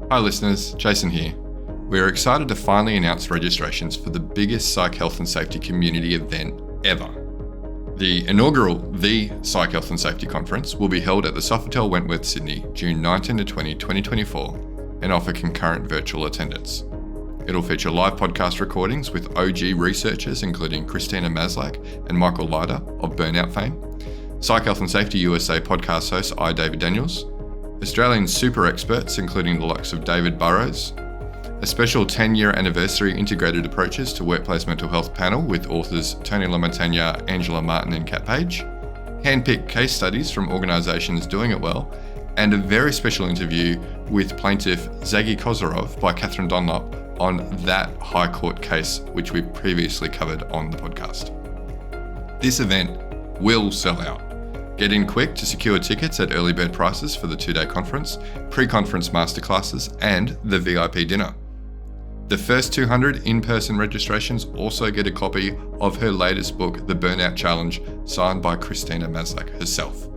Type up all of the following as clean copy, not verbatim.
Hi listeners, Jason here. We are excited to finally announce registrations for the biggest psych health and safety community event ever. The inaugural The Psych Health and Safety Conference will be held at the Sofitel Wentworth, Sydney, June 19 to 20, 2024 and offer concurrent virtual attendance. It'll feature live podcast recordings with OG researchers including Christina Maslach and Michael Leiter of Burnout fame, Psych Health and Safety USA podcast host I. David Daniels, Australian super experts including the likes of David Burrows, a special 10-year anniversary integrated approaches to workplace mental health panel with authors Tony Lamontagna, Angela Martin and Kat Page, hand-picked case studies from organisations doing it well, and a very special interview with plaintiff Zagi Kozarov by Catherine Dunlop on that High Court case which we previously covered on the podcast. This event will sell out. Get in quick to secure tickets at early bird prices for the 2-day conference, pre-conference masterclasses, and the VIP dinner. The first 200 in-person registrations also get a copy of her latest book, The Burnout Challenge, signed by Christina Maslach herself.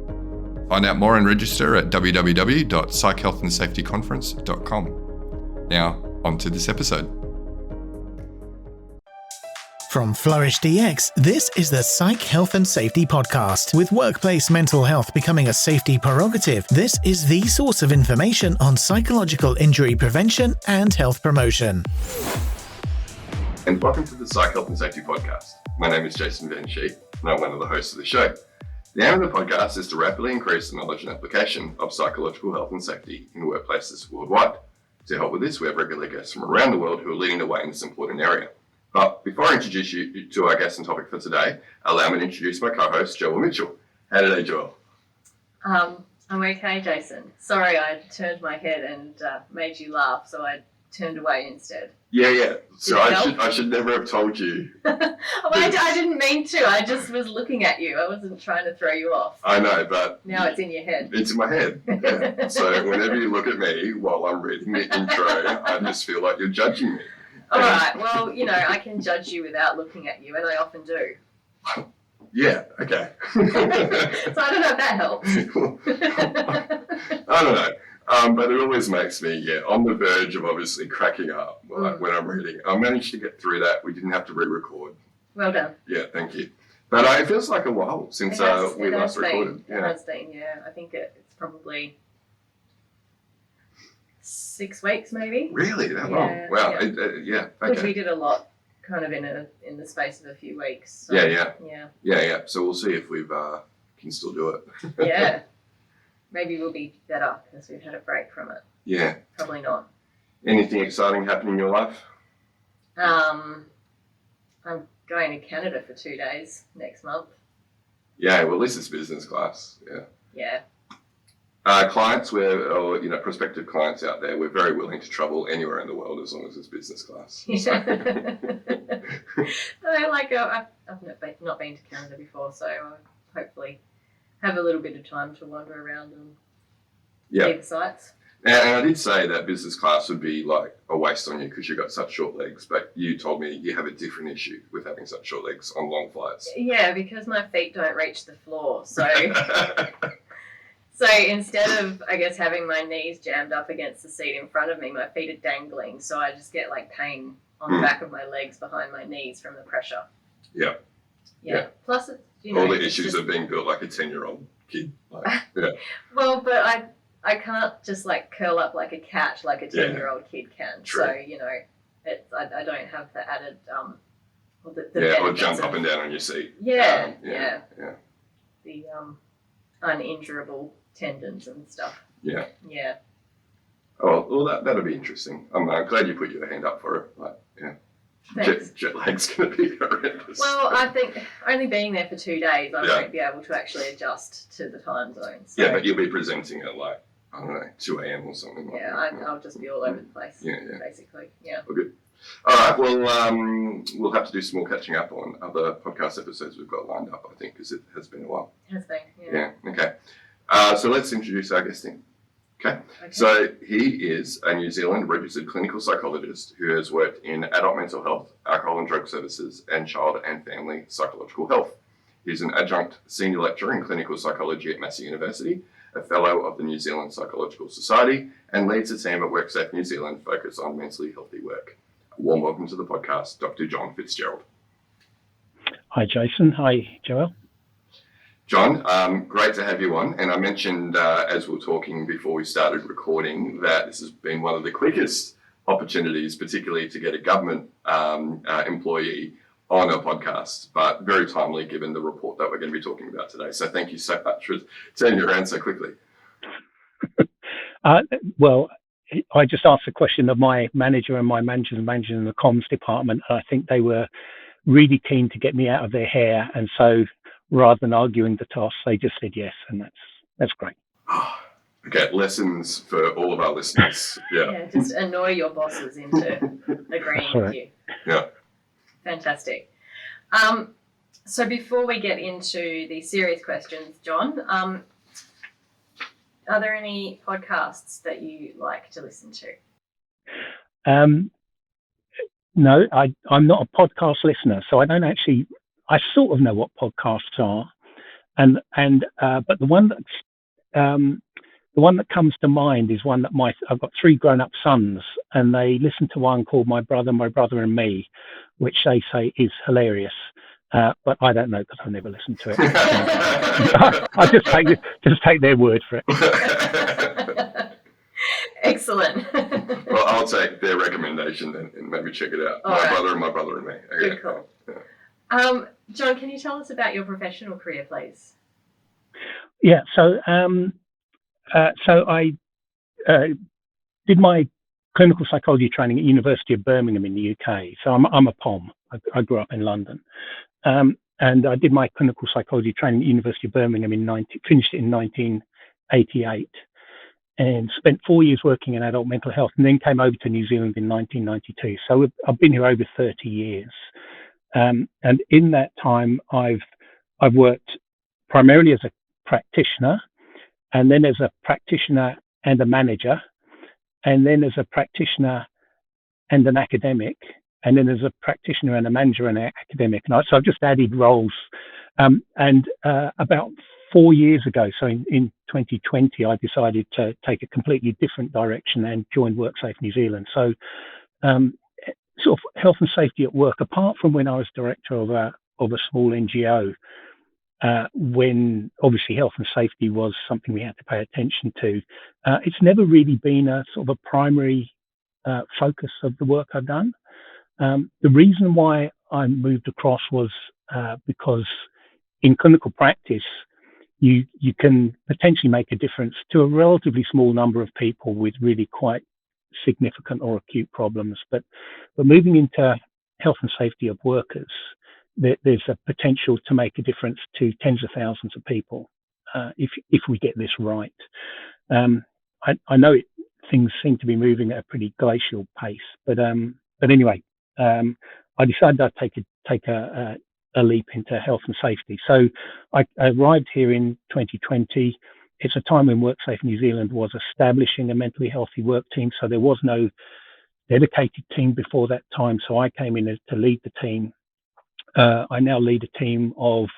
Find out more and register at www.psychhealthandsafetyconference.com. Now, on to this episode. From Flourish DX, this is the Psych Health and Safety Podcast. With workplace mental health becoming a safety prerogative, this is the source of information on psychological injury prevention and health promotion. And welcome to the Psych Health and Safety Podcast. My name is Jason and I'm one of the hosts of the show. The aim of the podcast is to rapidly increase the knowledge and application of psychological health and safety in workplaces worldwide. To help with this, we have regular guests from around the world who are leading the way in this important area. But before I introduce you to our guest and topic for today, allow me to introduce my co-host, Joelle Mitchell. How today, Joelle? I'm okay, Jason. Sorry, I turned my head and made you laugh, so I turned away instead. Yeah. So I should never have told you. I didn't mean to. I just was looking at you. I wasn't trying to throw you off. I know, but... Now it's in your head. It's in my head, yeah. So whenever you look at me while I'm reading the intro, I just feel like you're judging me. All right, well, I can judge you without looking at you, and I often do. Yeah, okay. So I don't know if that helps. I don't know. But it always makes me, on the verge of obviously cracking up when I'm reading. I managed to get through that. We didn't have to re-record. Well done. Yeah, thank you. But it feels like a while since we last recorded. It has been, yeah. I think it's probably 6 weeks maybe. Really? That long? Wow. Yeah. Okay. Which we did a lot kind of in the space of a few weeks. So, Yeah. So we'll see if we can still do it. Yeah. Maybe we'll be better because we've had a break from it. Yeah. Probably not. Anything exciting happening in your life? I'm going to Canada for 2 days next month. Yeah, well at least it's business class. Yeah. Yeah. Clients, prospective clients out there, we're very willing to travel anywhere in the world as long as it's business class. So. I've not been to Canada before, so I'll hopefully have a little bit of time to wander around and see the sights. And I did say that business class would be like a waste on you because you've got such short legs, but you told me you have a different issue with having such short legs on long flights. Yeah, because my feet don't reach the floor, so... So instead of, I guess, having my knees jammed up against the seat in front of me, my feet are dangling, so I just get pain on the back of my legs behind my knees from the pressure. Yeah. Plus, it's, all the issues of being built like a 10-year-old kid. Well, but I can't just curl up like a cat like a 10-year-old kid can. True. So, I don't have the added, or jump up and down on your seat. Yeah. The uninjurable tendons and stuff. Yeah. Oh, well, that'll be interesting. I'm glad you put your hand up for it. Thanks. Jet lag's going to be horrendous. Well, I think only being there for 2 days, I won't be able to actually adjust to the time zone. So. Yeah, but you'll be presenting at 2 a.m. or something like that. I'll just be all over the place. Yeah. Basically, yeah. Well, good. All right, well, we'll have to do some more catching up on other podcast episodes we've got lined up, I think, because it has been a while. It has been, yeah. Okay. So let's introduce our guest in. Okay. So he is a New Zealand registered clinical psychologist who has worked in adult mental health, alcohol and drug services, and child and family psychological health. He's an adjunct senior lecturer in clinical psychology at Massey University, a Fellow of the New Zealand Psychological Society, and leads a team at WorkSafe New Zealand focused on mentally healthy work. A warm welcome to the podcast, Dr John Fitzgerald. Hi, Jason. Hi, Joelle. John, great to have you on. And I mentioned as we were talking before we started recording that this has been one of the quickest opportunities, particularly to get a government employee on a podcast, but very timely given the report that we're going to be talking about today. So thank you so much for turning around so quickly. Well, I just asked the question of my manager and my manager in the comms department. And I think they were really keen to get me out of their hair. And so rather than arguing the toss, they just said yes. And that's great. Okay, lessons for all of our listeners. Yeah, just annoy your bosses into agreeing with you. Yeah. Fantastic. So before we get into the serious questions, John, are there any podcasts that you like to listen to? No, I'm not a podcast listener, so I don't actually. I sort of know what podcasts are, but the one that comes to mind is one that I've got 3 grown-up sons, and they listen to one called My Brother and Me, which they say is hilarious. But I don't know because I've never listened to it. I just take their word for it. Excellent. Well, I'll take their recommendation then and maybe check it out. My brother and me. Okay. Good call. Yeah. John, can you tell us about your professional career, please? Yeah. So I did my clinical psychology training at University of Birmingham in the UK. So I'm a POM. I grew up in London. And I did my clinical psychology training at University of Birmingham finished it in 1988, and spent 4 years working in adult mental health, and then came over to New Zealand in 1992. So I've been here over 30 years. And in that time, I've worked primarily as a practitioner, and then as a practitioner and a manager, and then as a practitioner and an academic, and then as a practitioner and a manager and an academic. And so I've just added roles. About 4 years ago, so in 2020, I decided to take a completely different direction and joined WorkSafe New Zealand. So sort of health and safety at work, apart from when I was director of a small NGO, when obviously health and safety was something we had to pay attention to, it's never really been a sort of a primary focus of the work I've done. The reason why I moved across was because in clinical practice, you can potentially make a difference to a relatively small number of people with really quite significant or acute problems. But moving into health and safety of workers, there's a potential to make a difference to tens of thousands of people if we get this right. I know things seem to be moving at a pretty glacial pace, but anyway, I decided I'd take a leap into health and safety. So I arrived here in 2020. It's a time when WorkSafe New Zealand was establishing a mentally healthy work team. So there was no dedicated team before that time. So I came in to lead the team. I now lead a team of,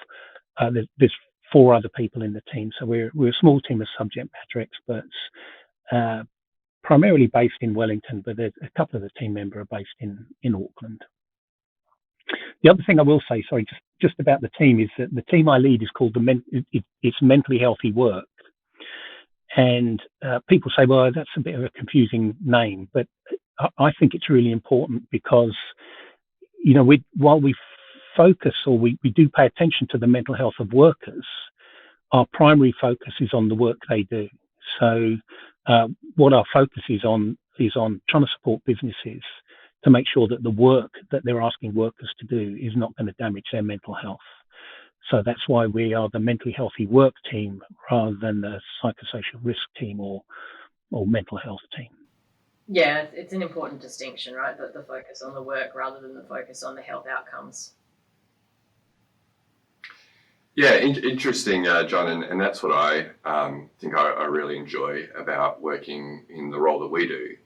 there's 4 other people in the team. So we're a small team of subject matter experts, primarily based in Wellington, but a couple of the team members are based in Auckland. The other thing I will say, sorry, just about the team, is that the team I lead is called it's Mentally Healthy Work. And people say, well, that's a bit of a confusing name, but I think it's really important because, you know, while we focus or we do pay attention to the mental health of workers, our primary focus is on the work they do. So what our focus is on trying to support businesses to make sure that the work that they're asking workers to do is not going to damage their mental health. So that's why we are the mentally healthy work team rather than the psychosocial risk team or mental health team. Yeah, it's an important distinction, right? That the focus on the work rather than the focus on the health outcomes. Yeah, interesting, John, and that's what I think I really enjoy about working in the role that we do.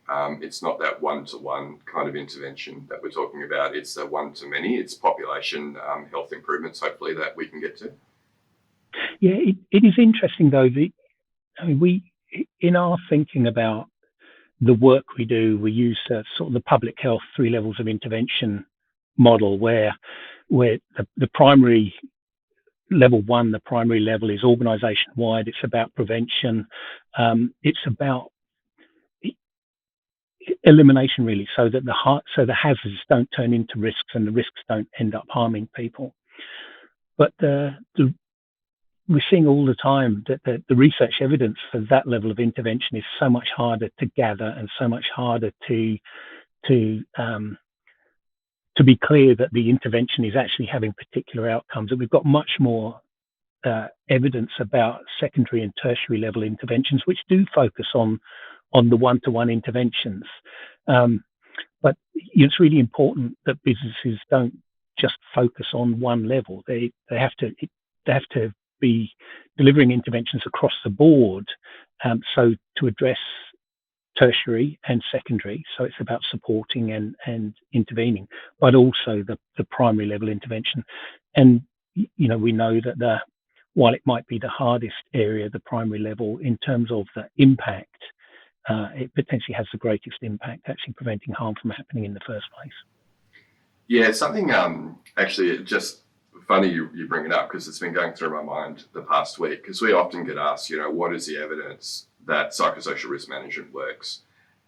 It's not that one-to-one kind of intervention that we're talking about. It's a one-to-many. It's population health improvements, hopefully, that we can get to. Yeah, it is interesting, though. I mean, in our thinking about the work we do, we use sort of the public health 3 levels of intervention model, where the primary level 1, the primary level, is organisation wide. It's about prevention. It's about elimination, really, so that the hazards don't turn into risks and the risks don't end up harming people. But we're seeing all the time that the research evidence for that level of intervention is so much harder to gather and so much harder to be clear that the intervention is actually having particular outcomes. And we've got much more evidence about secondary and tertiary level interventions, which do focus on the one-to-one interventions. But it's really important that businesses don't just focus on one level. They have to be delivering interventions across the board, so to address tertiary and secondary. So it's about supporting and intervening, but also the primary level intervention. And we know that while it might be the hardest area, the primary level, in terms of the impact, it potentially has the greatest impact, actually preventing harm from happening in the first place. Yeah, something actually just funny you bring it up, because it's been going through my mind the past week, because we often get asked, what is the evidence that psychosocial risk management works?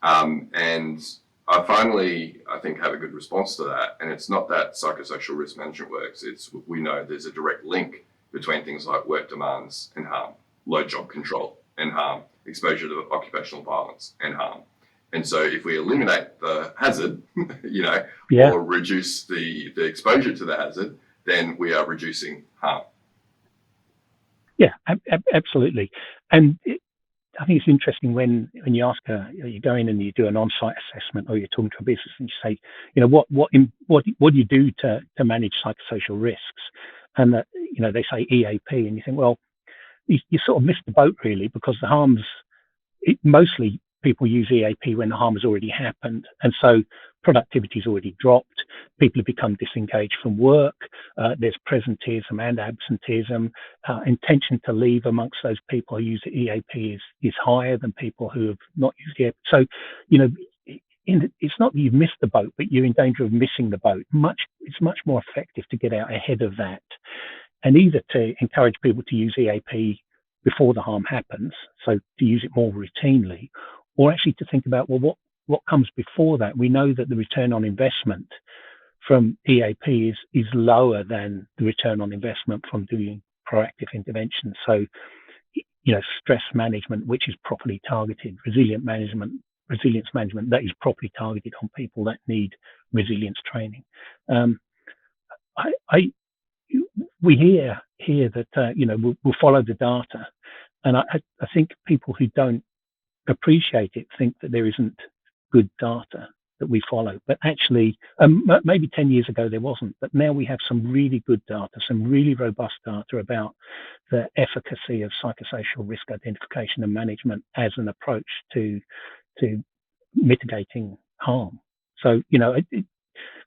And I finally, I think, have a good response to that. And it's not that psychosocial risk management works. We know there's a direct link between things like work demands and harm, low job control and harm, exposure to occupational violence and harm. And so if we eliminate the hazard, or reduce the exposure to the hazard, then we are reducing harm. Yeah, absolutely. And I think it's interesting when you ask you go in and you do an on-site assessment, or you're talking to a business and you say, what do you do to manage psychosocial risks? And that, they say EAP, and you think, well, you sort of missed the boat, really, because the harms, mostly people use EAP when the harm has already happened. And so productivity's already dropped. People have become disengaged from work. There's presenteeism and absenteeism. Intention to leave amongst those people who use the EAP is higher than people who have not used EAP. So, it's not that you've missed the boat, but you're in danger of missing the boat. It's much more effective to get out ahead of that, and either to encourage people to use EAP before the harm happens, so to use it more routinely, or actually to think about, well, what comes before that? We know that the return on investment from EAP is lower than the return on investment from doing proactive intervention. So, stress management, which is properly targeted, resilience management that is properly targeted on people that need resilience training. We hear that we'll follow the data, and I think people who don't appreciate it think that there isn't good data that we follow. But actually, maybe 10 years ago there wasn't, but now we have some really good data, some really robust data about the efficacy of psychosocial risk identification and management as an approach to mitigating harm. So,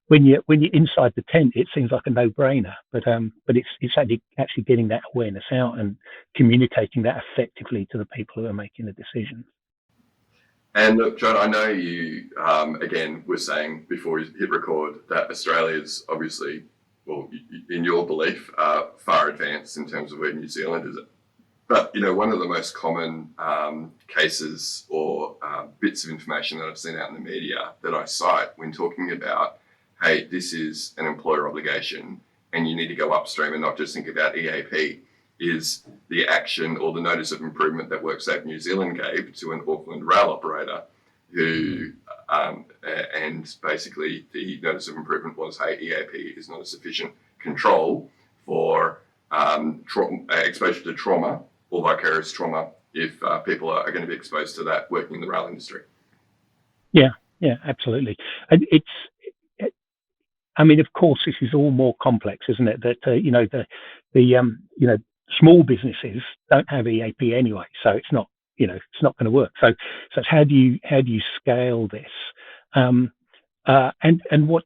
when you're inside the tent, it seems like a no-brainer, but it's actually getting that awareness out and communicating that effectively to the people who are making the decisions. And look, John, I know you, again, were saying before you hit record that Australia's obviously, well, in your belief, far advanced in terms of where New Zealand is. But, one of the most common cases or bits of information that I've seen out in the media that I cite when talking about, hey, this is an employer obligation and you need to go upstream and not just think about EAP, is the action or the notice of improvement that WorkSafe New Zealand gave to an Auckland rail operator who, and basically the notice of improvement was, hey, EAP is not a sufficient control for exposure to trauma or vicarious trauma if people are going to be exposed to that working in the rail industry. Yeah, absolutely. And of course, this is all more complex, isn't it? That the small businesses don't have EAP anyway, so it's not going to work. So it's how do you scale this? And what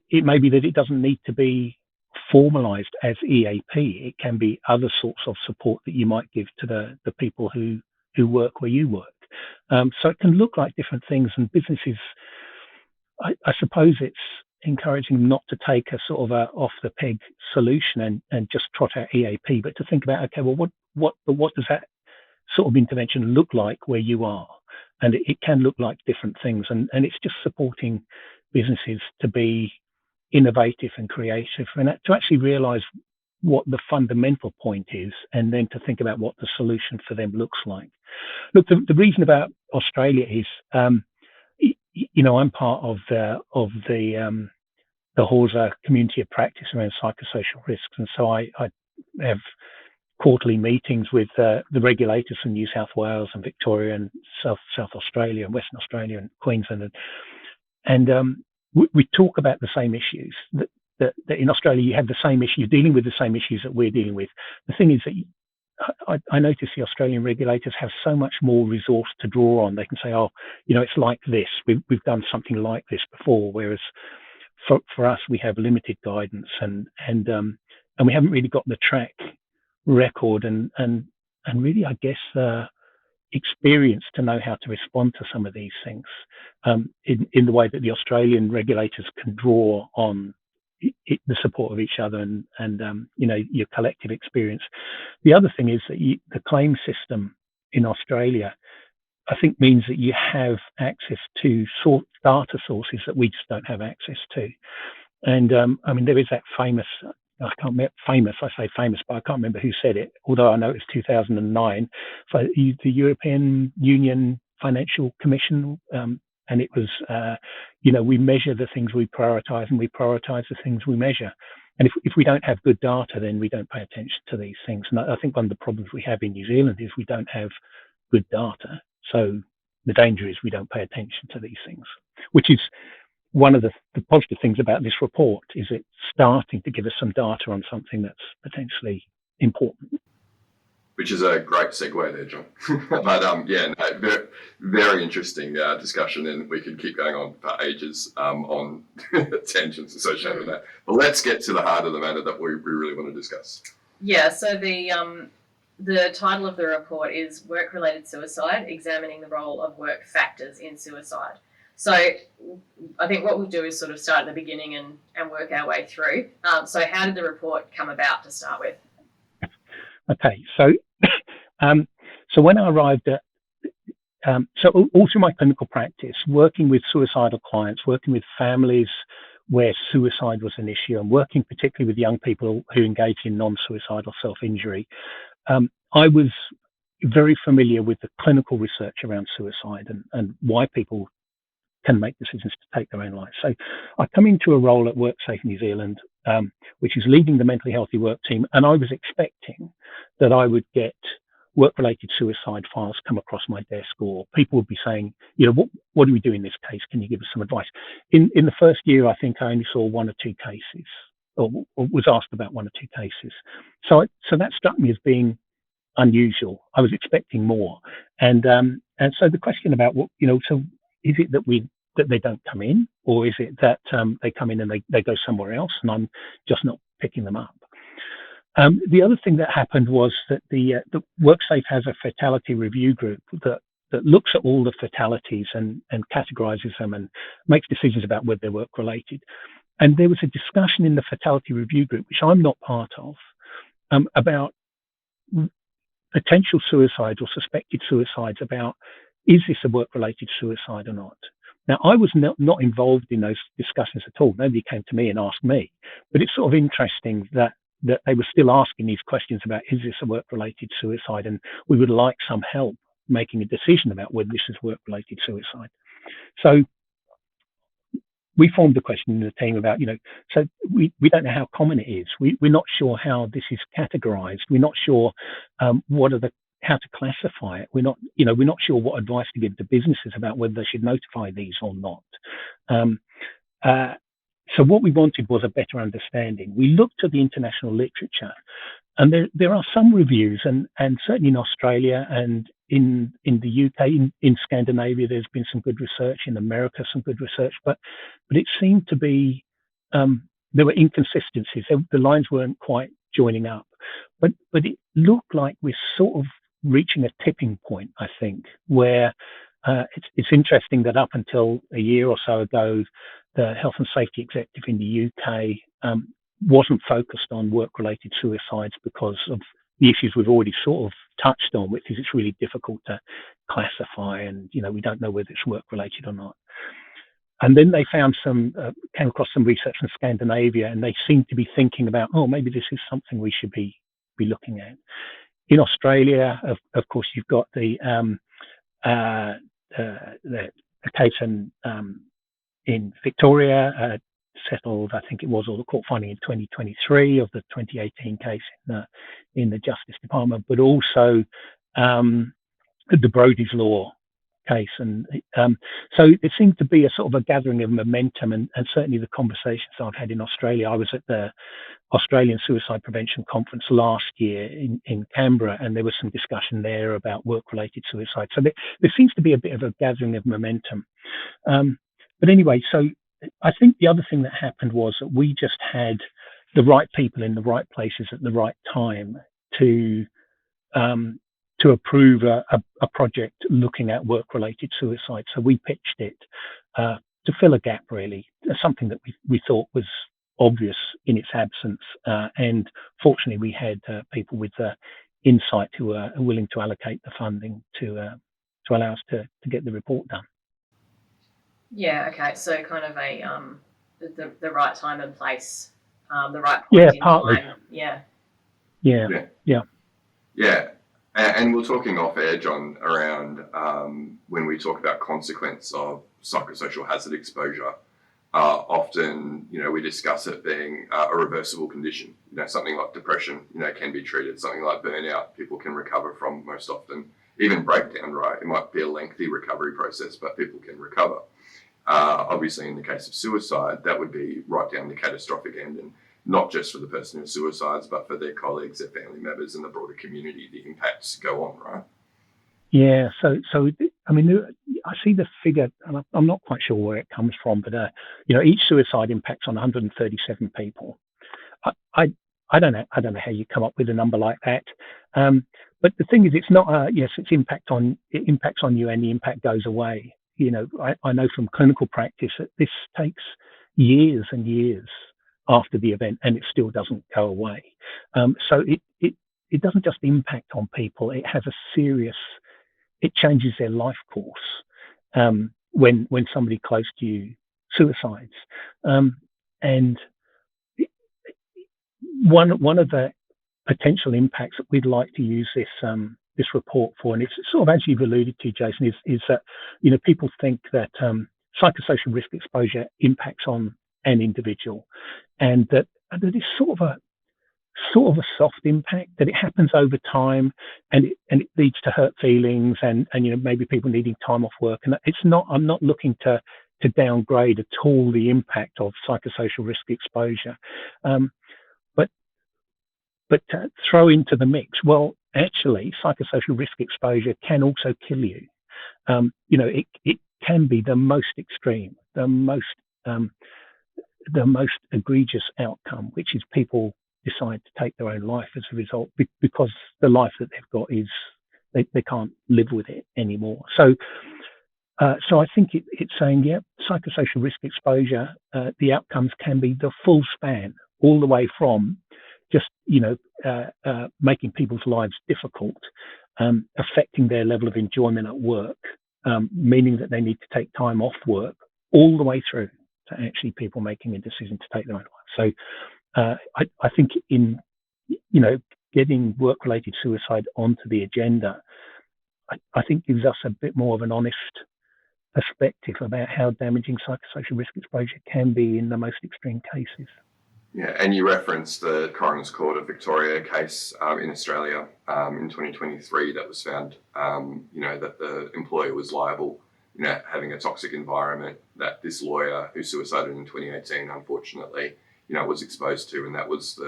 it may be that it doesn't need to be formalized as EAP. It can be other sorts of support that you might give to the people who work where you work. So it can look like different things, and businesses, I suppose it's encouraging them not to take a sort of a off the peg solution and just trot out EAP, but to think about, okay, well, what does that sort of intervention look like where you are? And it can look like different things, and it's just supporting businesses to be innovative and creative, and to actually realize what the fundamental point is, and then to think about what the solution for them looks like. Look, the reason about Australia is, I'm part of the Horsa community of practice around psychosocial risks, and so I have quarterly meetings with the regulators from New South Wales and Victoria and South Australia and Western Australia and Queensland, and we talk about the same issues. That in Australia you have the same issue, you're dealing with the same issues that we're dealing with. The thing is that I notice the Australian regulators have so much more resource to draw on. They can say, it's like this. We've done something like this before, whereas for us we have limited guidance and we haven't really got the track record and really, I guess, experience to know how to respond to some of these things in the way that the Australian regulators can draw on the support of each other and your collective experience. The other thing is that the claim system in Australia, I think, means that you have access to data sources that we just don't have access to. And there is that famous, I say famous, but I can't remember who said it, although I know it was 2009, for the European Union Financial Commission, and it was, we measure the things we prioritize and we prioritize the things we measure. And if we don't have good data, then we don't pay attention to these things. And I think one of the problems we have in New Zealand is we don't have good data. So the danger is we don't pay attention to these things, which is one of the positive things about this report, is it's starting to give us some data on something that's potentially important. Which is a great segue there, John. But very, very interesting discussion, and we could keep going on for ages on tangents associated with that. But let's get to the heart of the matter that we really want to discuss. Yeah, so the title of the report is Work-Related Suicide, Examining the Role of Work Factors in Suicide. So I think what we'll do is sort of start at the beginning and work our way through. So how did the report come about to start with? Okay, so when I arrived at, all through my clinical practice, working with suicidal clients, working with families where suicide was an issue, and working particularly with young people who engage in non-suicidal self-injury, I was very familiar with the clinical research around suicide and why people can make decisions to take their own lives. So I come into a role at WorkSafe New Zealand, which is leading the mentally healthy work team, and I was expecting that I would get work-related suicide files come across my desk, or people would be saying, what do we do in this case? Can you give us some advice? In the first year, I think I only saw one or two cases, or was asked about one or two cases. So that struck me as being unusual. I was expecting more, and so the question about so is it that they don't come in, or is it that they come in and they go somewhere else, and I'm just not picking them up? The other thing that happened was that the WorkSafe has a fatality review group that looks at all the fatalities and categorizes them and makes decisions about whether they're work related. And there was a discussion in the fatality review group, which I'm not part of, about potential suicides or suspected suicides, about, is this a work-related suicide or not? Now, I was not involved in those discussions at all. Nobody came to me and asked me. But it's sort of interesting that they were still asking these questions about, is this a work-related suicide? And we would like some help making a decision about whether this is work-related suicide. So we formed the question in the team about, so we don't know how common it is. We're not sure how this is categorized. We're not sure how to classify it. We're not sure what advice to give to businesses about whether they should notify these or not. So what we wanted was a better understanding. We looked at the international literature, and there are some reviews, and certainly in Australia and in the UK, in Scandinavia, there's been some good research. In America, some good research, but it seemed to be there were inconsistencies. The lines weren't quite joining up, but it looked like we're sort of reaching a tipping point, I think, where it's interesting that up until a year or so ago, the health and safety executive in the UK wasn't focused on work-related suicides because of the issues we've already sort of touched on, which is it's really difficult to classify, and we don't know whether it's work-related or not. And then they found came across some research from Scandinavia, and they seemed to be thinking about, maybe this is something we should be looking at. In Australia, of course, you've got the case in Victoria, settled, I think it was, or the court finding in 2023 of the 2018 case in the Justice Department, but also the Brody's Law case. And so it seemed to be a sort of a gathering of momentum, and certainly the conversations I've had in Australia. I was at the Australian Suicide Prevention Conference last year in Canberra, and there was some discussion there about work-related suicide. So there seems to be a bit of a gathering of momentum. But anyway, so I think the other thing that happened was that we just had the right people in the right places at the right time to approve a project looking at work-related suicide. So we pitched it to fill a gap, really, something that we thought was obvious in its absence. And fortunately, we had people with insight who are willing to allocate the funding to allow us to get the report done. Yeah. Okay. So kind of the right time and place, the right point in partly. time. Yeah. Yeah. And we're talking off air, John, around when we talk about consequence of psychosocial hazard exposure. Often, we discuss it being a reversible condition. Something like depression, can be treated. Something like burnout, people can recover from most often. Even breakdown, right? It might be a lengthy recovery process, but people can recover. Obviously, in the case of suicide, that would be right down the catastrophic end, and not just for the person who suicides, but for their colleagues, their family members, and the broader community. The impacts go on, right? Yeah. So I mean, I see the figure, and I'm not quite sure where it comes from, but each suicide impacts on 137 people. I don't know how you come up with a number like that. But the thing is, it's not it impacts on you, and the impact goes away. I know from clinical practice that this takes years and years after the event, and it still doesn't go away. So it doesn't just impact on people; it has it changes their life course when somebody close to you suicides. And one of the potential impacts that we'd like to use this report for, and it's sort of as you've alluded to, Jason, is that people think that psychosocial risk exposure impacts on an individual, and that it's sort of a soft impact, that it happens over time, and it leads to hurt feelings and maybe people needing time off work. And I'm not looking to downgrade at all the impact of psychosocial risk exposure, but to throw into the mix, well, actually, psychosocial risk exposure can also kill you. It can be the most extreme, the most egregious outcome, which is people decide to take their own life as a result, because the life that they've got is they can't live with it anymore. So I think it's saying, psychosocial risk exposure, the outcomes can be the full span, all the way from just making people's lives difficult, affecting their level of enjoyment at work, meaning that they need to take time off work, all the way through to actually people making a decision to take their own life. So I think in getting work-related suicide onto the agenda, I think gives us a bit more of an honest perspective about how damaging psychosocial risk exposure can be in the most extreme cases. Yeah, and you referenced the Coroner's Court of Victoria case in Australia in 2023 that was found, that the employer was liable, having a toxic environment that this lawyer who suicided in 2018, unfortunately, was exposed to, and that was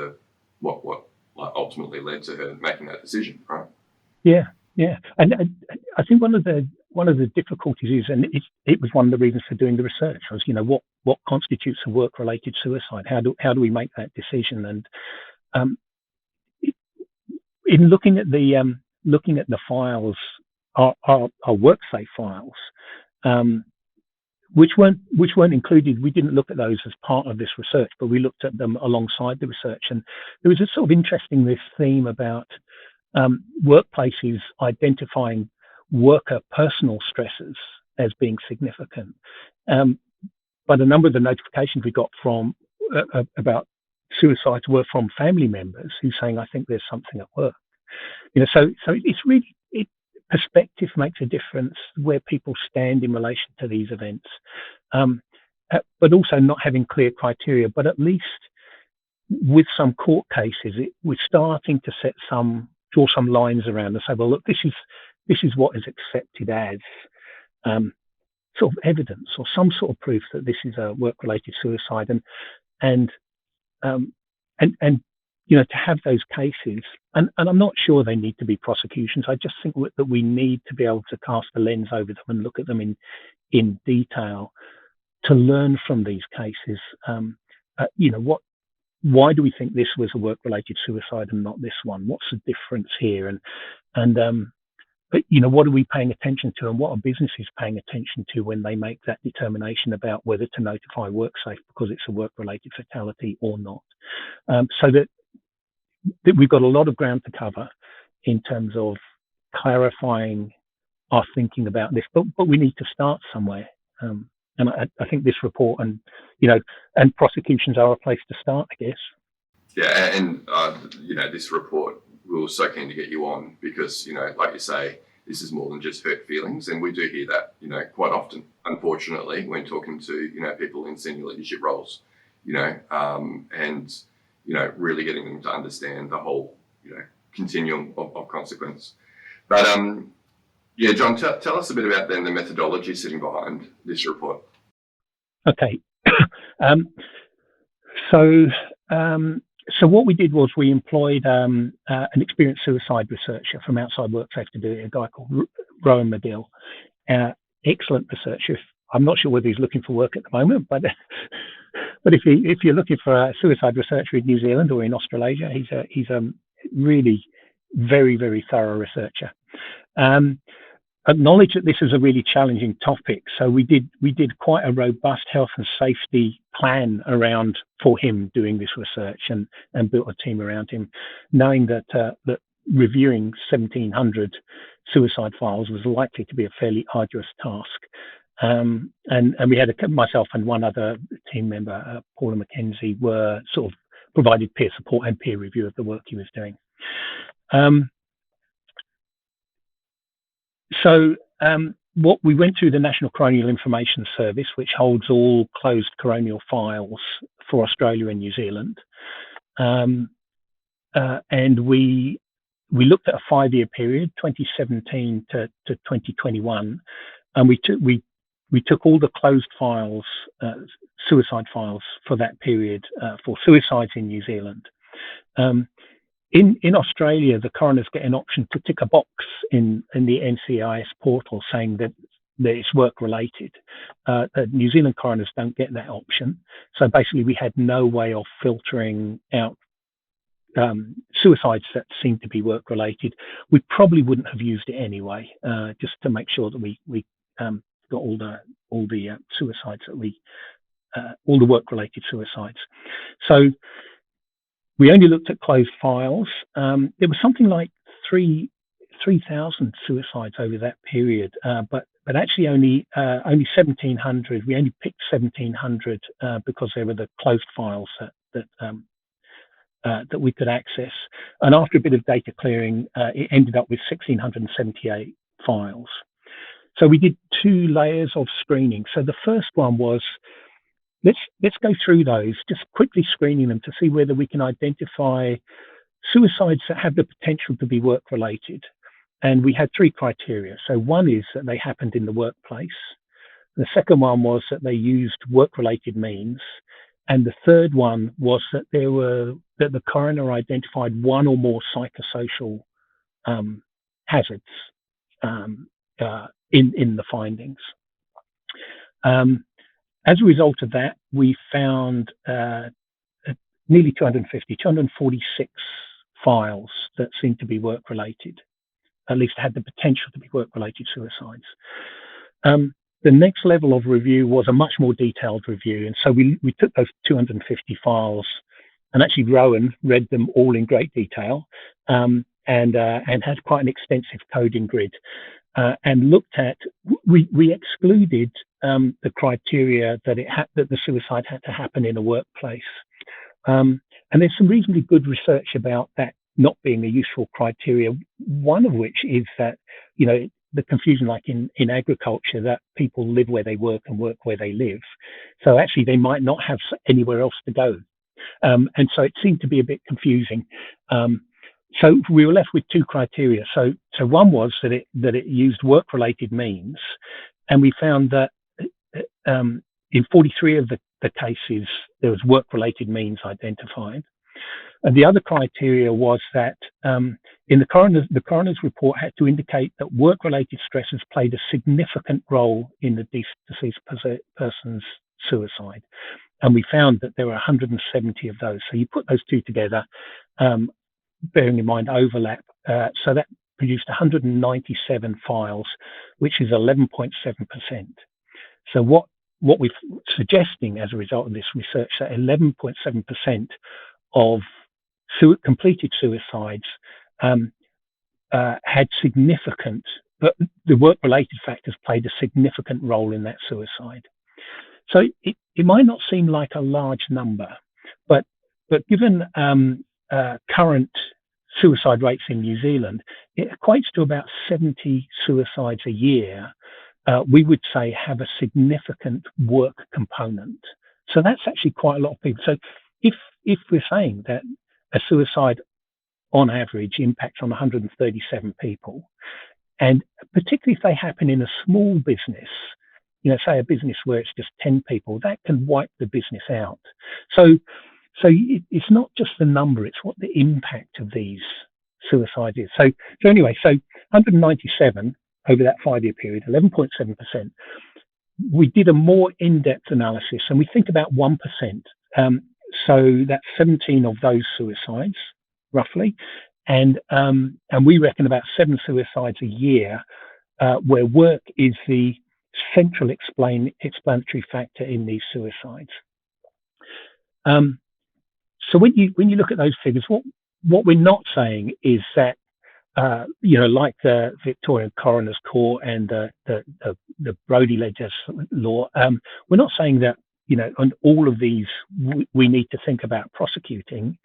what ultimately led to her making that decision, right? Yeah. And I think one of the difficulties is, and it was one of the reasons for doing the research, was what constitutes a work-related suicide? How do we make that decision? And um, in looking at the files, our WorkSafe files, which weren't included. We didn't look at those as part of this research, but we looked at them alongside the research. And there was a sort of interesting this theme about workplaces identifying worker personal stresses as being significant. But a number of the notifications we got from about suicides were from family members who saying, "I think there's something at work." So it's really perspective makes a difference where people stand in relation to these events, but also not having clear criteria. But at least with some court cases, we're starting to draw some lines around and say, well, look, this is what is accepted as sort of evidence or some sort of proof that this is a work-related suicide, and to have those cases, and I'm not sure they need to be prosecutions. I just think that we need to be able to cast a lens over them and look at them in detail to learn from these cases. Why do we think this was a work-related suicide and not this one? What's the difference here? But what are we paying attention to, and what are businesses paying attention to when they make that determination about whether to notify WorkSafe because it's a work-related fatality or not? So that we've got a lot of ground to cover in terms of clarifying our thinking about this, but we need to start somewhere. And I think this report and prosecutions are a place to start, I guess. Yeah, and this report, we were so keen to get you on because, like you say, this is more than just hurt feelings, and we do hear that, quite often, unfortunately, when talking to, people in senior leadership roles, and really getting them to understand the whole, continuum of consequence. But John, tell us a bit about then the methodology sitting behind this report. Okay. So what we did was we employed an experienced suicide researcher from outside WorkSafe to do it, a guy called Rowan Medill. Excellent researcher. I'm not sure whether he's looking for work at the moment, but if you're looking for a suicide researcher in New Zealand or in Australasia, he's a really very, very thorough researcher. Acknowledge that this is a really challenging topic, so we did quite a robust health and safety plan for him doing this research and built a team around him, knowing that reviewing 1,700 suicide files was likely to be a fairly arduous task. And we had myself and one other team member, Paula McKenzie, were sort of provided peer support and peer review of the work he was doing. So what we went through the National Coronial Information Service, which holds all closed coronial files for Australia and New Zealand, and we looked at a 5-year period, 2017 to 2021, and we took all the closed files, suicide files for that period for suicides in New Zealand. In Australia, the coroners get an option to tick a box in the NCIS portal saying that it's work-related. New Zealand coroners don't get that option. So basically, we had no way of filtering out suicides that seemed to be work-related. We probably wouldn't have used it anyway, just to make sure that we got all the suicides that all the work-related suicides. So we only looked at closed files. There was something like 3,000 suicides over that period, but actually only 1,700. We only picked 1,700 because they were the closed files that we could access. And after a bit of data clearing, it ended up with 1,678 files. So we did 2 layers of screening. So the first one was, let's go through those, just quickly screening them to see whether we can identify suicides that have the potential to be work-related. And we had 3 criteria. So one is that they happened in the workplace. The second one was that they used work-related means. And the third one was that the coroner identified one or more psychosocial hazards in the findings. As a result of that, we found nearly 246 files that seemed to be work-related, at least had the potential to be work-related suicides. The next level of review was a much more detailed review. And so we took those 250 files, and actually Rowan read them all in great detail, and had quite an extensive coding grid, and looked at, we excluded the criteria that that the suicide had to happen in a workplace. And there's some reasonably good research about that not being a useful criteria, one of which is that, the confusion, like in agriculture, that people live where they work and work where they live. So actually they might not have anywhere else to go. And so it seemed to be a bit confusing. So we were left with two criteria. So one was that it used work-related means, and we found that in 43 of the cases there was work-related means identified. And the other criteria was that in the coroner's report had to indicate that work-related stresses played a significant role in the deceased person's suicide. And we found that there were 170 of those. So you put those two together, bearing in mind overlap. So that produced 197 files, which is 11.7%. So what we're suggesting as a result of this research, that 11.7% of completed suicides had significant, but the work-related factors played a significant role in that suicide. So it might not seem like a large number, but given current suicide rates in New Zealand, it equates to about 70 suicides a year. We would say have a significant work component. So that's actually quite a lot of people. So if we're saying that a suicide on average impacts on 137 people, and particularly if they happen in a small business, say a business where it's just 10 people, that can wipe the business out. So it's not just the number, it's what the impact of these suicides is. So anyway, 197 over that 5-year period, 11.7%. We did a more in-depth analysis, and we think about 1%. So that's 17 of those suicides, roughly. And we reckon about 7 suicides a year, where work is the central explanatory factor in these suicides. So when you look at those figures, what we're not saying is that, like the Victorian Coroner's Court and the Brodie Legislative Law, we're not saying that, on all of these, we need to think about prosecuting.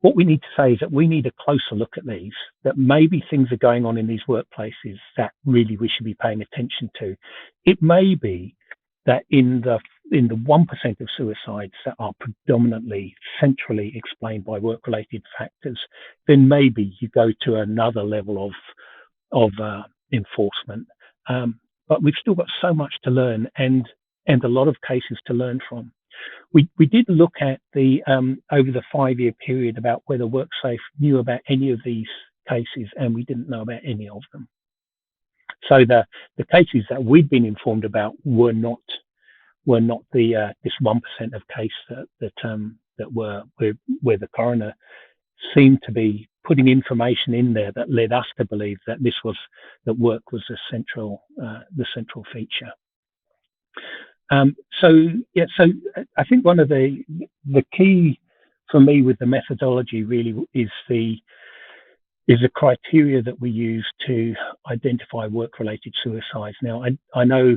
What we need to say is that we need a closer look at these, that maybe things are going on in these workplaces that really we should be paying attention to. It may be that in the 1% of suicides that are predominantly centrally explained by work-related factors, then maybe you go to another level of enforcement. But we've still got so much to learn and a lot of cases to learn from. We did look at the over the 5-year period about whether WorkSafe knew about any of these cases, and we didn't know about any of them. So the cases that we'd been informed about were not the this 1% of case that were where the coroner seemed to be putting information in there that led us to believe that work was the central feature. So I think one of the key for me with the methodology really is the criteria that we use to identify work-related suicides. Now, I know,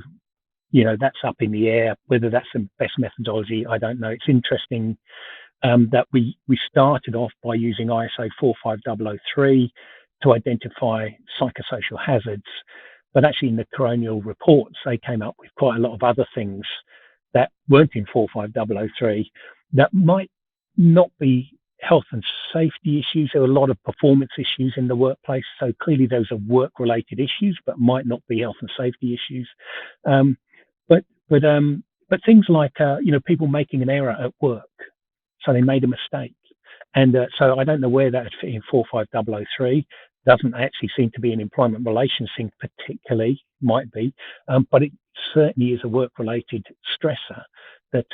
that's up in the air. Whether that's the best methodology, I don't know. It's interesting that we started off by using ISO 45003 to identify psychosocial hazards. But actually in the coronial reports, they came up with quite a lot of other things that weren't in 45003 that might not be health and safety issues. There were a lot of performance issues in the workplace. So clearly those are work-related issues, but might not be health and safety issues. But things like, people making an error at work. So they made a mistake. And so I don't know where that would fit in 45003. doesn't actually seem to be an employment relations thing particularly, might be, but it certainly is a work-related stressor that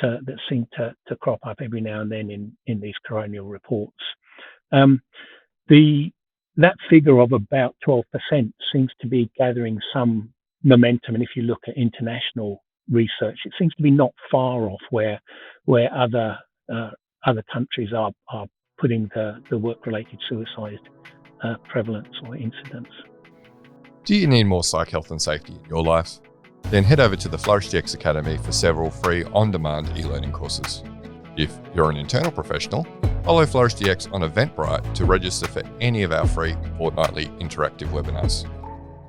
seem to crop up every now and then in these coronial reports. That figure of about 12% seems to be gathering some momentum, and if you look at international research, it seems to be not far off where other countries are putting the work-related suicide prevalence or incidence. Do you need more psych health and safety in your life? Then head over to the FlourishDX Academy for several free on-demand e-learning courses. If you're an internal professional, follow FlourishDX on Eventbrite to register for any of our free fortnightly interactive webinars.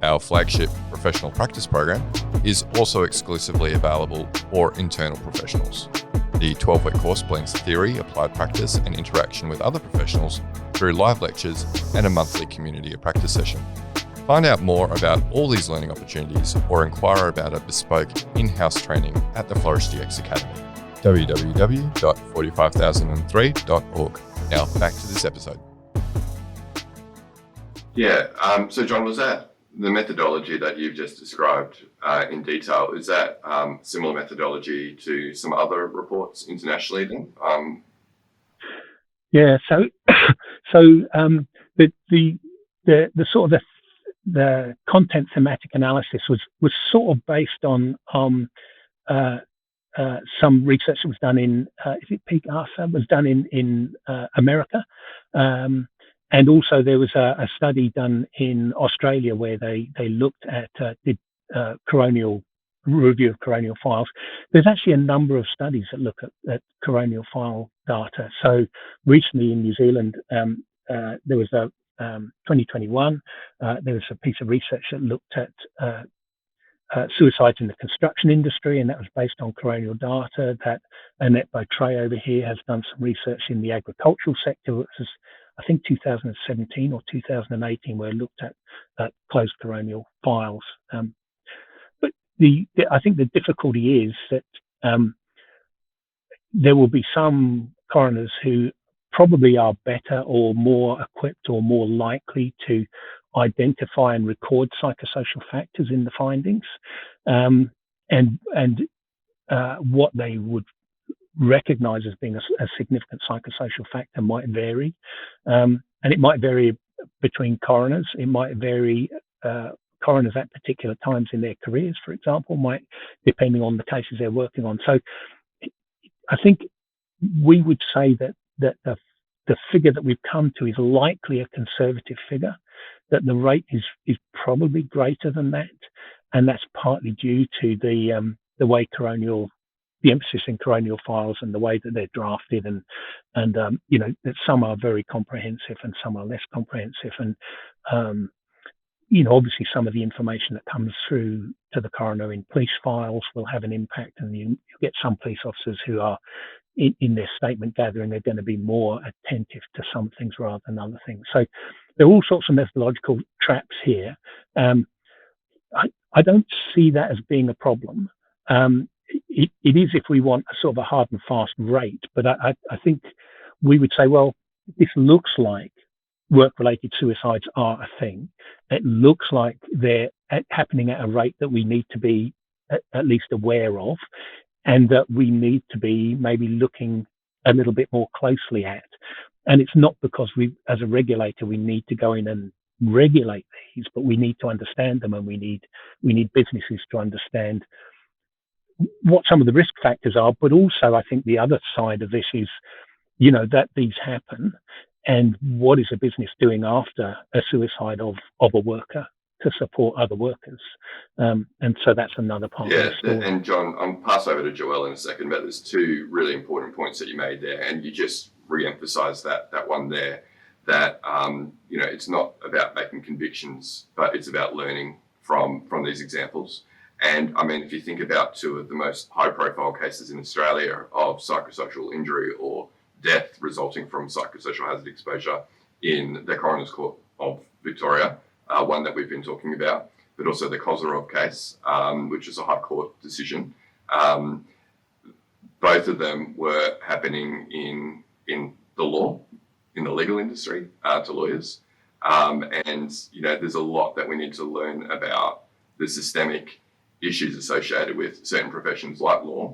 Our flagship professional practice program is also exclusively available for internal professionals. The 12-week course blends theory, applied practice, and interaction with other professionals through live lectures and a monthly community of practice session. Find out more about all these learning opportunities or inquire about a bespoke in-house training at the FlourishDX Academy. www.45003.org. Now back to this episode. Yeah, so John, was that the methodology that you've just described in detail? Is that similar methodology to some other reports internationally then? Yeah, so the sort of the content thematic analysis was sort of based on some research that was done in is it Peak Arthur was done in America, and also there was a study done in Australia where they looked at did coronial review of coronial files. There's actually a number of studies that look at coronial file data. So recently in New Zealand, there was a 2021, there was a piece of research that looked at suicides in the construction industry, and that was based on coronial data. That Annette Beautray over here has done some research in the agricultural sector, which was, I think, 2017 or 2018, where it looked at closed coronial files. But I think the difficulty is that there will be some coroners who probably are better or more equipped or more likely to identify and record psychosocial factors in the findings, and what they would recognize as being a significant psychosocial factor might vary, and it might vary between coroners. It might vary coroners at particular times in their careers, for example, might depending on the cases they're working on. So I think we would say that the figure that we've come to is likely a conservative figure, that the rate is probably greater than that, and that's partly due to the way the emphasis in coronial files and the way that they're drafted, and that some are very comprehensive and some are less comprehensive, and obviously some of the information that comes through to the coroner in police files will have an impact, and you get some police officers who are in their statement gathering, they're going to be more attentive to some things rather than other things. So there are all sorts of methodological traps here. I don't see that as being a problem. It is if we want a sort of a hard and fast rate, but I think we would say, well, this looks like work-related suicides are a thing. It looks like they're happening at a rate that we need to be at least aware of, and that we need to be maybe looking a little bit more closely at. And it's not because as a regulator, we need to go in and regulate these, but we need to understand them, and we need businesses to understand what some of the risk factors are. But also, I think the other side of this is, that these happen, and what is a business doing after a suicide of a worker to support other workers, and so that's another part of the story. And John, I'll pass over to Joelle in a second, but there's two really important points that you made there, and you just re-emphasised that one there, that it's not about making convictions, but it's about learning from these examples. And I mean, if you think about two of the most high-profile cases in Australia of psychosocial injury or death resulting from psychosocial hazard exposure in the Coroner's Court of Victoria, one that we've been talking about, but also the Kozarov case, which is a High Court decision. Both of them were happening in the law, in the legal industry, to lawyers. And, there's a lot that we need to learn about the systemic issues associated with certain professions like law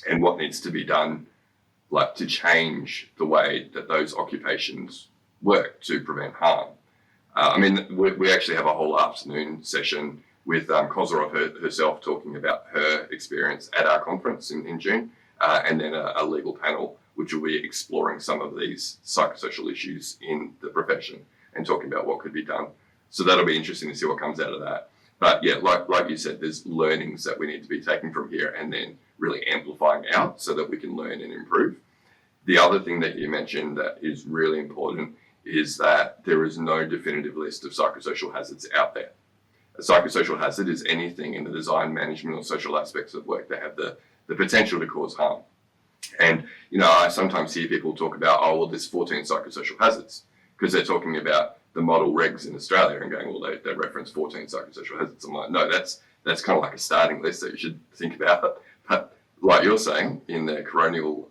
and what needs to be done to change the way that those occupations work to prevent harm. We actually have a whole afternoon session with Kozarov herself talking about her experience at our conference in June, and then a legal panel which will be exploring some of these psychosocial issues in the profession and talking about what could be done. So that'll be interesting to see what comes out of that. But yeah, like you said, there's learnings that we need to be taking from here and then really amplifying out so that we can learn and improve. The other thing that you mentioned that is really important is that there is no definitive list of psychosocial hazards out there. A psychosocial hazard is anything in the design, management, or social aspects of work that have the potential to cause harm. And, I sometimes hear people talk about, there's 14 psychosocial hazards, because they're talking about the model regs in Australia and going, they reference 14 psychosocial hazards. I'm like, no, that's kind of like a starting list that you should think about. But like you're saying, in the coronial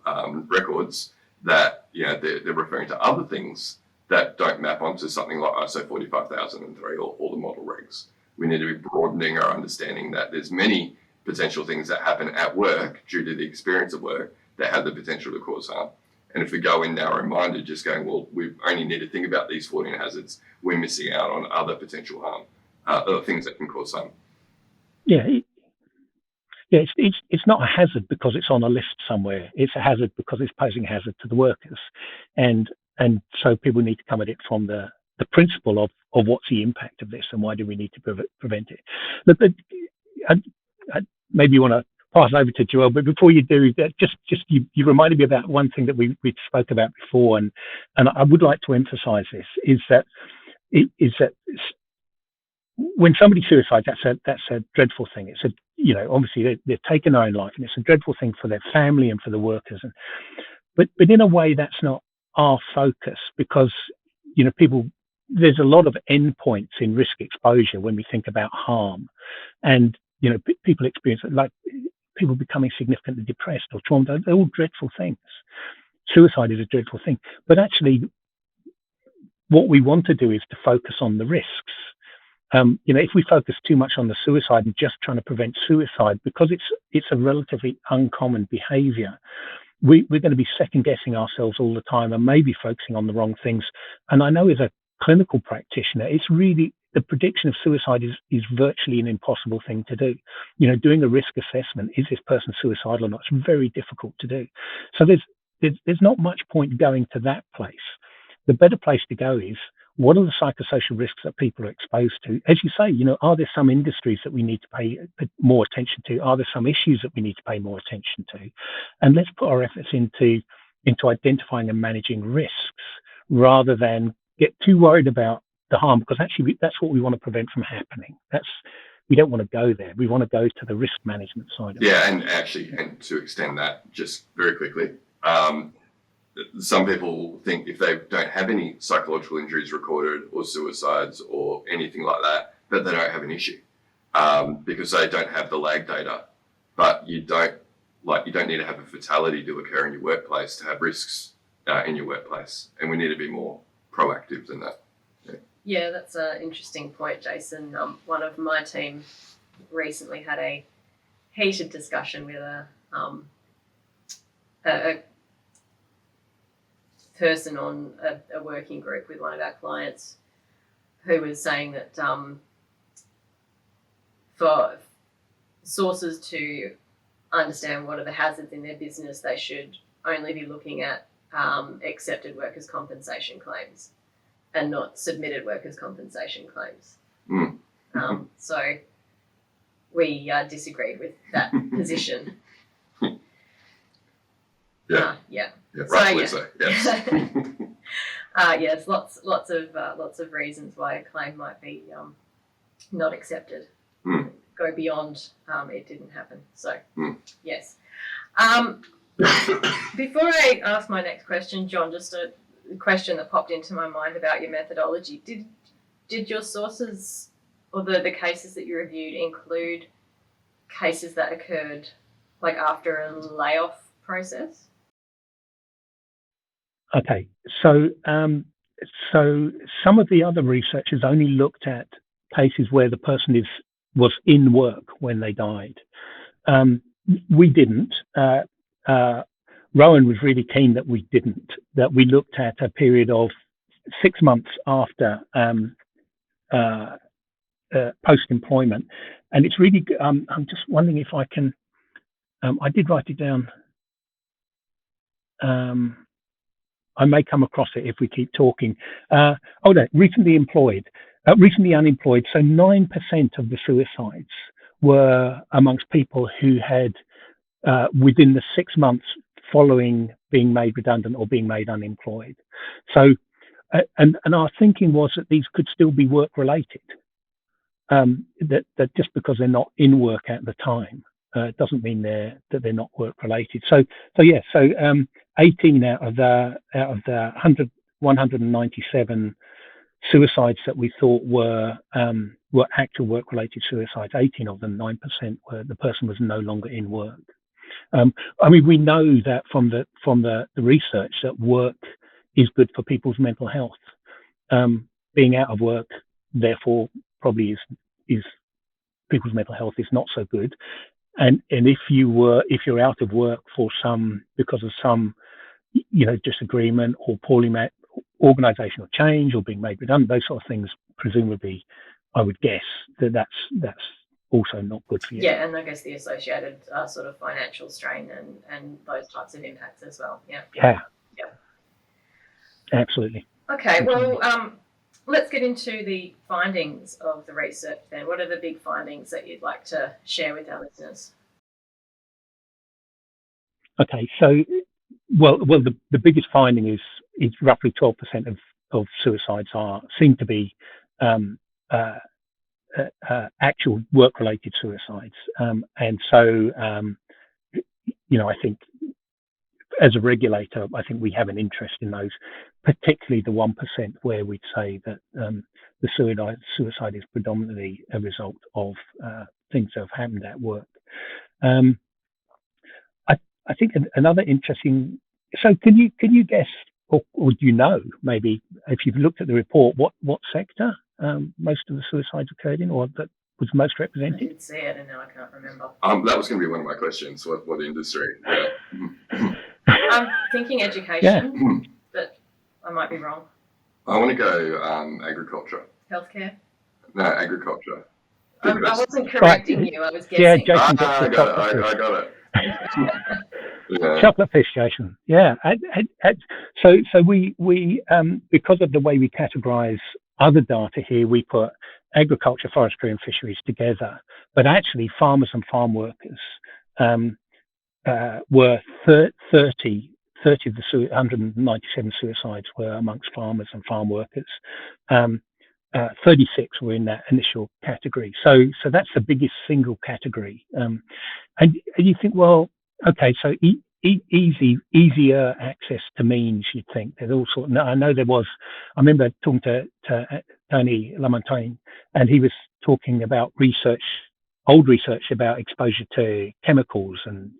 records, that they're referring to other things that don't map onto something like ISO 45003 or the model regs. We need to be broadening our understanding that there's many potential things that happen at work due to the experience of work that have the potential to cause harm. And if we go in narrow-minded, just going, we only need to think about these 14 hazards, we're missing out on other potential harm, other things that can cause harm. Yeah, it's not a hazard because it's on a list somewhere. It's a hazard because it's posing a hazard to the workers, and so people need to come at it from the principle of what's the impact of this and why do we need to prevent it. But maybe you want to pass over to Joelle, but before you do that, just you reminded me about one thing that we spoke about before, and I would like to emphasise this is that when somebody suicides, that's a dreadful thing. It's obviously they're taking their own life, and it's a dreadful thing for their family and for the workers. But in a way, that's not our focus, because people, there's a lot of endpoints in risk exposure when we think about harm, and people experience it, like people becoming significantly depressed or traumatized. They're all dreadful things. Suicide is a dreadful thing, but actually, what we want to do is to focus on the risks. If we focus too much on the suicide and just trying to prevent suicide, because it's a relatively uncommon behavior, we're going to be second guessing ourselves all the time and maybe focusing on the wrong things. And I know as a clinical practitioner, it's really, the prediction of suicide is virtually an impossible thing to do. Doing a risk assessment, is this person suicidal or not? It's very difficult to do. So there's not much point going to that place. The better place to go is, what are the psychosocial risks that people are exposed to? As you say, are there some industries that we need to pay more attention to? Are there some issues that we need to pay more attention to? And let's put our efforts into identifying and managing risks rather than get too worried about the harm, because actually that's what we want to prevent from happening. We don't want to go there. We want to go to the risk management side of it. Yeah, and to extend that just very quickly, some people think if they don't have any psychological injuries recorded or suicides or anything like that they don't have an issue, because they don't have the lag data. But you don't need to have a fatality to occur in your workplace to have risks in your workplace, and we need to be more proactive than that. Yeah, that's an interesting point, Jason. One of my team recently had a heated discussion with a person on a working group with one of our clients, who was saying that for sources to understand what are the hazards in their business, they should only be looking at accepted workers' compensation claims and not submitted workers' compensation claims. So we disagreed with that position. Yeah, rightfully so. Yes. Yes, lots of reasons why a claim might be not accepted. Go beyond it didn't happen. So yes. Before I ask my next question, John, just a question that popped into my mind about your methodology. Did your sources or the cases that you reviewed include cases that occurred like after a layoff process? Okay, so so some of the other research has only looked at cases where the person was in work when they died. We didn't. Rowan was really keen that we didn't. That we looked at a period of 6 months after post-employment, and it's really. I'm just wondering if I can. I did write it down. I may come across it if we keep talking. No, recently unemployed. So 9% of the suicides were amongst people who had within the 6 months following being made redundant or being made unemployed. So, and our thinking was that these could still be work related. That just because they're not in work at the time doesn't mean that they're not work related. So 18 out of the 197 suicides that we thought were actual work related suicides, 18 of them, 9%, were the person was no longer in work. We know that from the research that work is good for people's mental health. Being out of work, therefore, probably is people's mental health is not so good. And if you're out of work because of some disagreement or poorly met organizational change or being made redundant, those sort of things, presumably, I would guess that's also not good for you. Yeah, and I guess the associated sort of financial strain and those types of impacts as well. Yeah. Absolutely. Okay, well, let's get into the findings of the research then. What are the big findings that you'd like to share with our listeners? Okay, so the biggest finding is roughly 12% of suicides seem to be actual work-related suicides, and so I think as a regulator, I think we have an interest in those, particularly the 1% where we'd say that the suicide is predominantly a result of things that have happened at work. I think another interesting. So can you guess, or do you know maybe if you've looked at the report what sector most of the suicides occurred in, or that was most represented? I did see it, and now I can't remember. That was going to be one of my questions. What industry? Yeah. I'm thinking education, but I might be wrong. I want to go agriculture. Healthcare? No, agriculture. I wasn't correcting you. I was guessing. Yeah, Jason. I got it. Yeah. Chocolate fish, Jason. Yeah. So we because of the way we categorise other data here, we put agriculture, forestry, and fisheries together. But actually, farmers and farm workers were 30 of the 197 suicides were amongst farmers and farm workers. 36 were in that initial category. So that's the biggest single category. And you think, well, okay, so easier access to means, you'd think. There's all sorts. I know there was. I remember talking to Tony Lamontagne, and he was talking about old research about exposure to chemicals and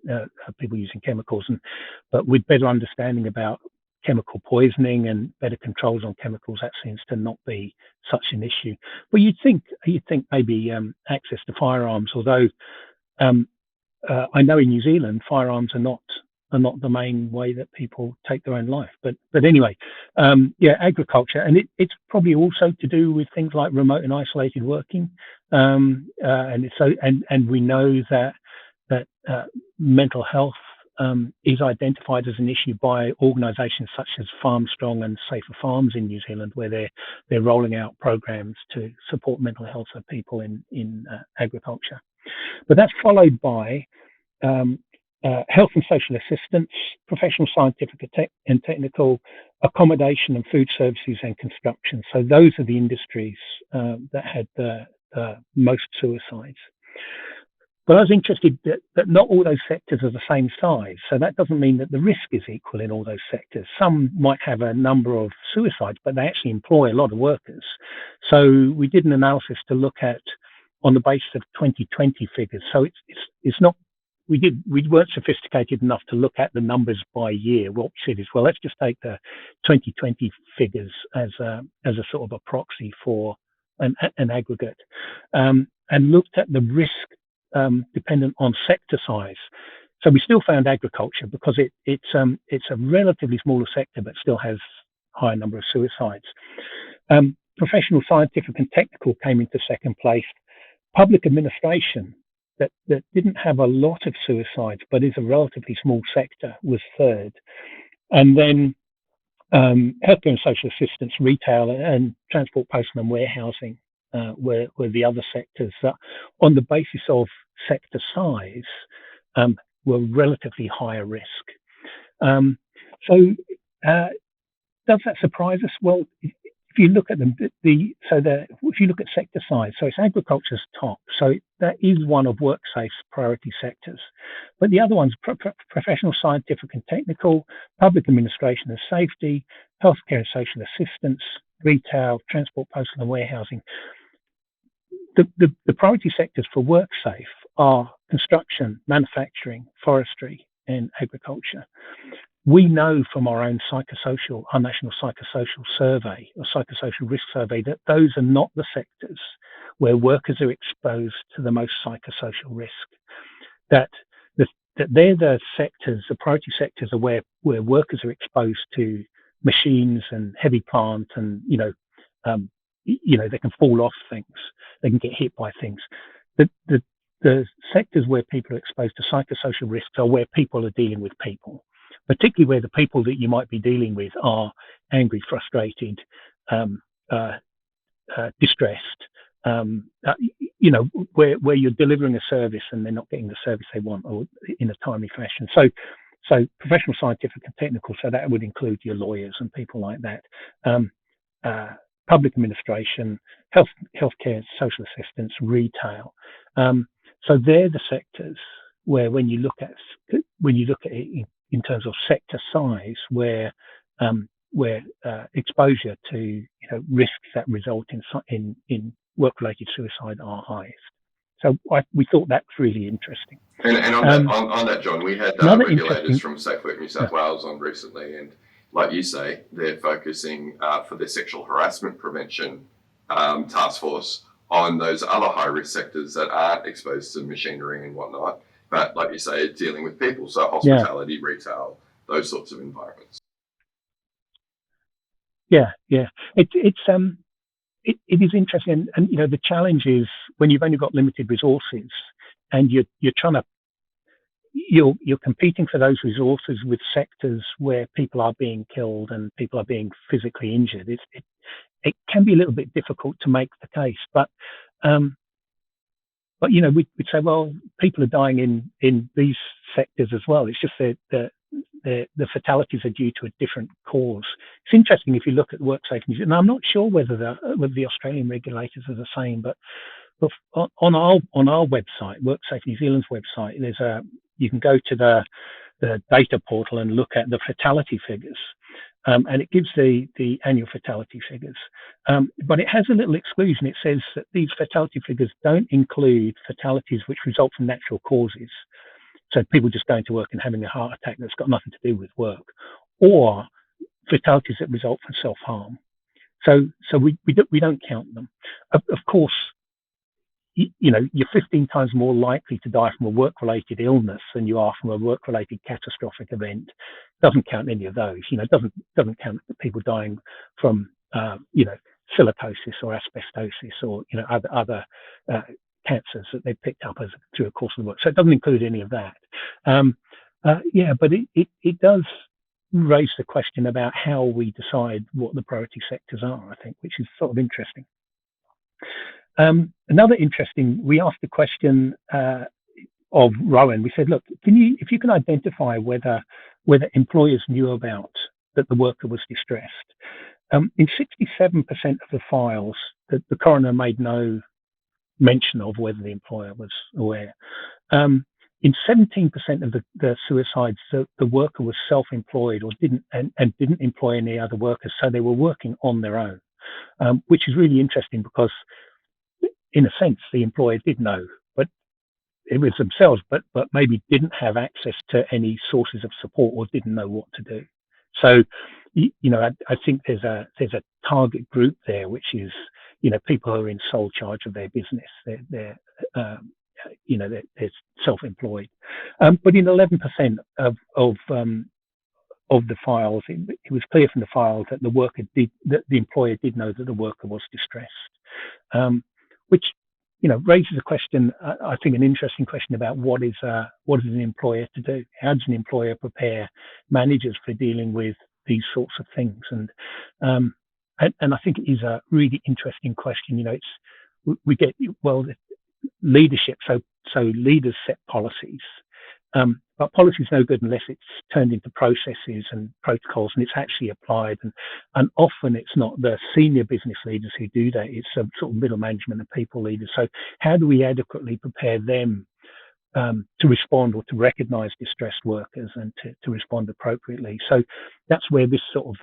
people using chemicals, but with better understanding about chemical poisoning and better controls on chemicals, that seems to not be such an issue. But you'd think maybe access to firearms, although I know in New Zealand firearms are not the main way that people take their own life. But anyway, agriculture, and it's probably also to do with things like remote and isolated working, and we know that mental health is identified as an issue by organisations such as Farmstrong and Safer Farms in New Zealand, where they're rolling out programs to support mental health of people in agriculture. But that's followed by health and social assistance, professional, scientific and technical, accommodation and food services, and construction. So those are the industries that had the most suicides. But I was interested that not all those sectors are the same size. So that doesn't mean that the risk is equal in all those sectors. Some might have a number of suicides, but they actually employ a lot of workers. So we did an analysis to look at on the basis of 2020 figures. So it's not we weren't sophisticated enough to look at the numbers by year. What we said is, well, let's just take the 2020 figures as a sort of a proxy for an aggregate, and looked at the risk dependent on sector size. So we still found agriculture because it's a relatively smaller sector, but still has a higher number of suicides. Professional, scientific, and technical came into second place. Public administration, that didn't have a lot of suicides, but is a relatively small sector, was third. And then healthcare and social assistance, retail, and transport, postal, and warehousing were the other sectors that, on the basis of sector size, were relatively higher risk. Does that surprise us? Well, if you look at if you look at sector size, so it's agriculture's top, so that is one of WorkSafe's priority sectors. But the other ones, professional, scientific and technical, public administration and safety, healthcare and social assistance, retail, transport, postal and warehousing. The priority sectors for WorkSafe are construction, manufacturing, forestry and agriculture. We know from our own our national psychosocial survey, or psychosocial risk survey, that those are not the sectors where workers are exposed to the most psychosocial risk. That they're the sectors, the priority sectors are where workers are exposed to machines and heavy plant, and they can fall off things, they can get hit by things. The sectors where people are exposed to psychosocial risks are where people are dealing with people, particularly where the people that you might be dealing with are angry, frustrated, distressed, where you're delivering a service and they're not getting the service they want or in a timely fashion. So professional, scientific and technical, so that would include your lawyers and people like that. Public administration, healthcare, social assistance, retail. So they're the sectors where, when you look at it in terms of sector size, where exposure to risks that result in work-related suicide are highest. So we thought that's really interesting. And on that, John, we had regulators from Safe Work New South Wales on recently, and like you say, they're focusing for their sexual harassment prevention task force on those other high-risk sectors that aren't exposed to machinery and whatnot, but like you say, dealing with people, so hospitality, retail, those sorts of environments. Yeah. It is interesting, and the challenge is when you've only got limited resources, and you're competing for those resources with sectors where people are being killed and people are being physically injured. It can be a little bit difficult to make the case, but we'd say, well, people are dying in these sectors as well. It's just that the fatalities are due to a different cause. It's interesting if you look at WorkSafe New Zealand, and I'm not sure whether the Australian regulators are the same, but on our website, WorkSafe New Zealand's website, you can go to the data portal and look at the fatality figures. And it gives the annual fatality figures. But it has a little exclusion. It says that these fatality figures don't include fatalities which result from natural causes. So people just going to work and having a heart attack that's got nothing to do with work, or fatalities that result from self-harm. So we don't count them. Of course, you're 15 times more likely to die from a work-related illness than you are from a work-related catastrophic event. Doesn't count any of those. Doesn't count people dying from silicosis or asbestosis or other cancers that they picked up through the course of the work. So it doesn't include any of that. But it does raise the question about how we decide what the priority sectors are, I think, which is sort of interesting. Another interesting, we asked the question of Rowan. We said, look, if you can identify whether employers knew about that the worker was distressed. In 67% of the files, the coroner made no mention of whether the employer was aware. In 17% of the suicides, the worker was self-employed or didn't employ any other workers, so they were working on their own, which is really interesting because, in a sense, the employer did know, but themselves, but maybe didn't have access to any sources of support or didn't know what to do. So, I think there's a target group there, which is, people who are in sole charge of their business. They're self-employed. But in 11% of the files, it was clear from the files that the employer did know that the worker was distressed, which raises a question. I think an interesting question about what is an employer to do? How does an employer prepare managers for dealing with these sorts of things? And I think it is a really interesting question. We get leadership. So leaders set policies, but policy is no good unless it's turned into processes and protocols, and it's actually applied. And often it's not the senior business leaders who do that; it's sort of middle management and people leaders. So how do we adequately prepare them to respond or to recognise distressed workers and to respond appropriately? So that's where this sort of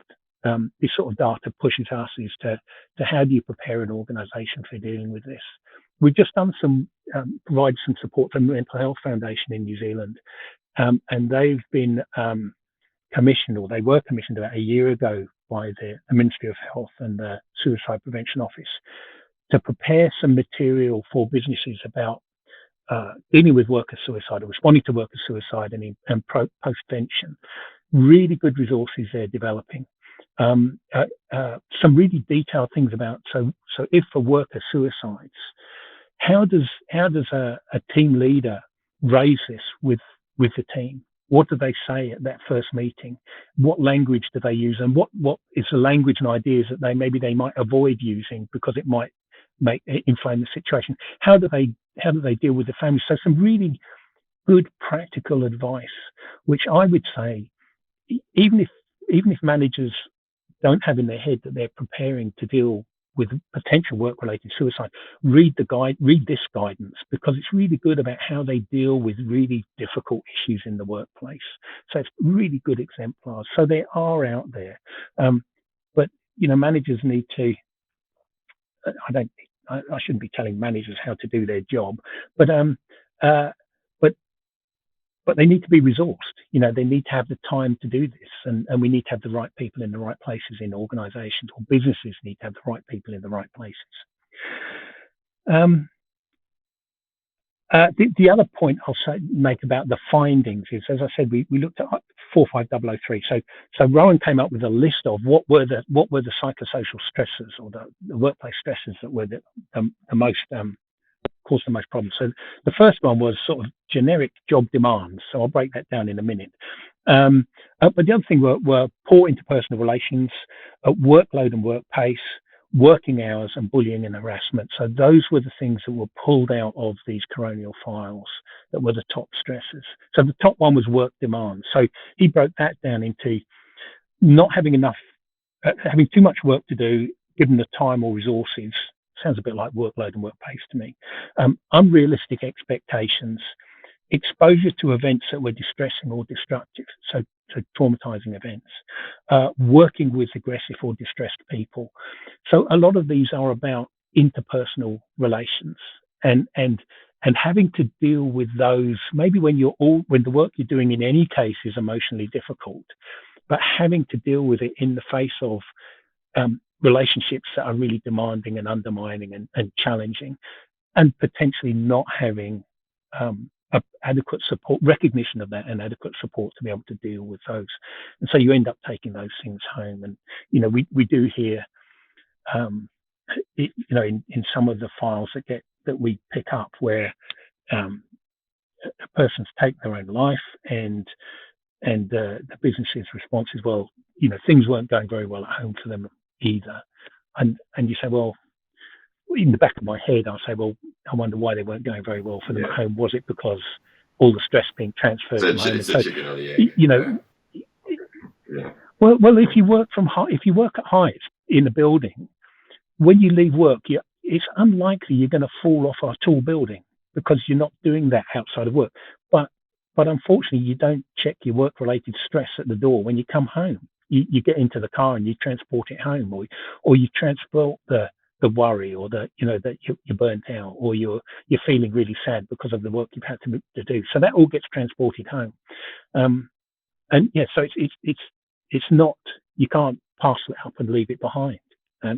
data pushes us, is to how do you prepare an organisation for dealing with this? We've just done provide some support for the Mental Health Foundation in New Zealand, and they've been commissioned, or they were commissioned about a year ago by the Ministry of Health and the Suicide Prevention Office to prepare some material for businesses about dealing with worker suicide or responding to worker suicide and post-vention. Really good resources they're developing. Some really detailed things about, so if a worker suicides, how does a team leader raise this with the team? What do they say at that first meeting? What language do they use? And what is the language and ideas that they might avoid using because it might inflame the situation? How do they deal with the family? So some really good practical advice, which I would say, even if managers don't have in their head that they're preparing to deal with potential work-related suicide, read this guidance, because it's really good about how they deal with really difficult issues in the workplace. So it's really good exemplars. So they are out there, but managers need to. I shouldn't be telling managers how to do their job, but they need to be resourced. They need to have the time to do this, and we need to have the right people in the right places in organisations, or businesses need to have the right people in the right places. The other point I'll make about the findings is, as I said, we looked at 45003. So Rowan came up with a list of what were the psychosocial stressors, or the workplace stressors that were the most caused the most problems. So the first one was sort of generic job demands. So I'll break that down in a minute. But the other thing were poor interpersonal relations, workload and work pace, working hours, and bullying and harassment. So those were the things that were pulled out of these coronial files that were the top stressors. So the top one was work demands. So he broke that down into not having enough, having too much work to do, given the time or resources. Sounds a bit like workload and work pace to me. Unrealistic expectations, exposure to events that were distressing or destructive, so traumatizing events, working with aggressive or distressed people. So a lot of these are about interpersonal relations and having to deal with those, maybe when the work you're doing in any case is emotionally difficult, but having to deal with it in the face of relationships that are really demanding and undermining and challenging, and potentially not having adequate support, recognition of that, and adequate support to be able to deal with those. And so you end up taking those things home. And we do hear in some of the files that we pick up where a person's taken their own life, and the business's response is, well, things weren't going very well at home for them either. And you say, well, in the back of my head, I'll say, well, I wonder why they weren't going very well for them at home. Was it because all the stress being transferred from home? It's the chicken or the egg. Well, if you work at height in a building, when you leave work, it's unlikely you're going to fall off a tall building, because you're not doing that outside of work. But unfortunately, you don't check your work-related stress at the door when you come home. You get into the car and you transport it home, or you transport the worry, or that that you're burnt out, or you're feeling really sad because of the work you've had to do. So that all gets transported home. And yeah, so it's not, you can't parcel it up and leave it behind.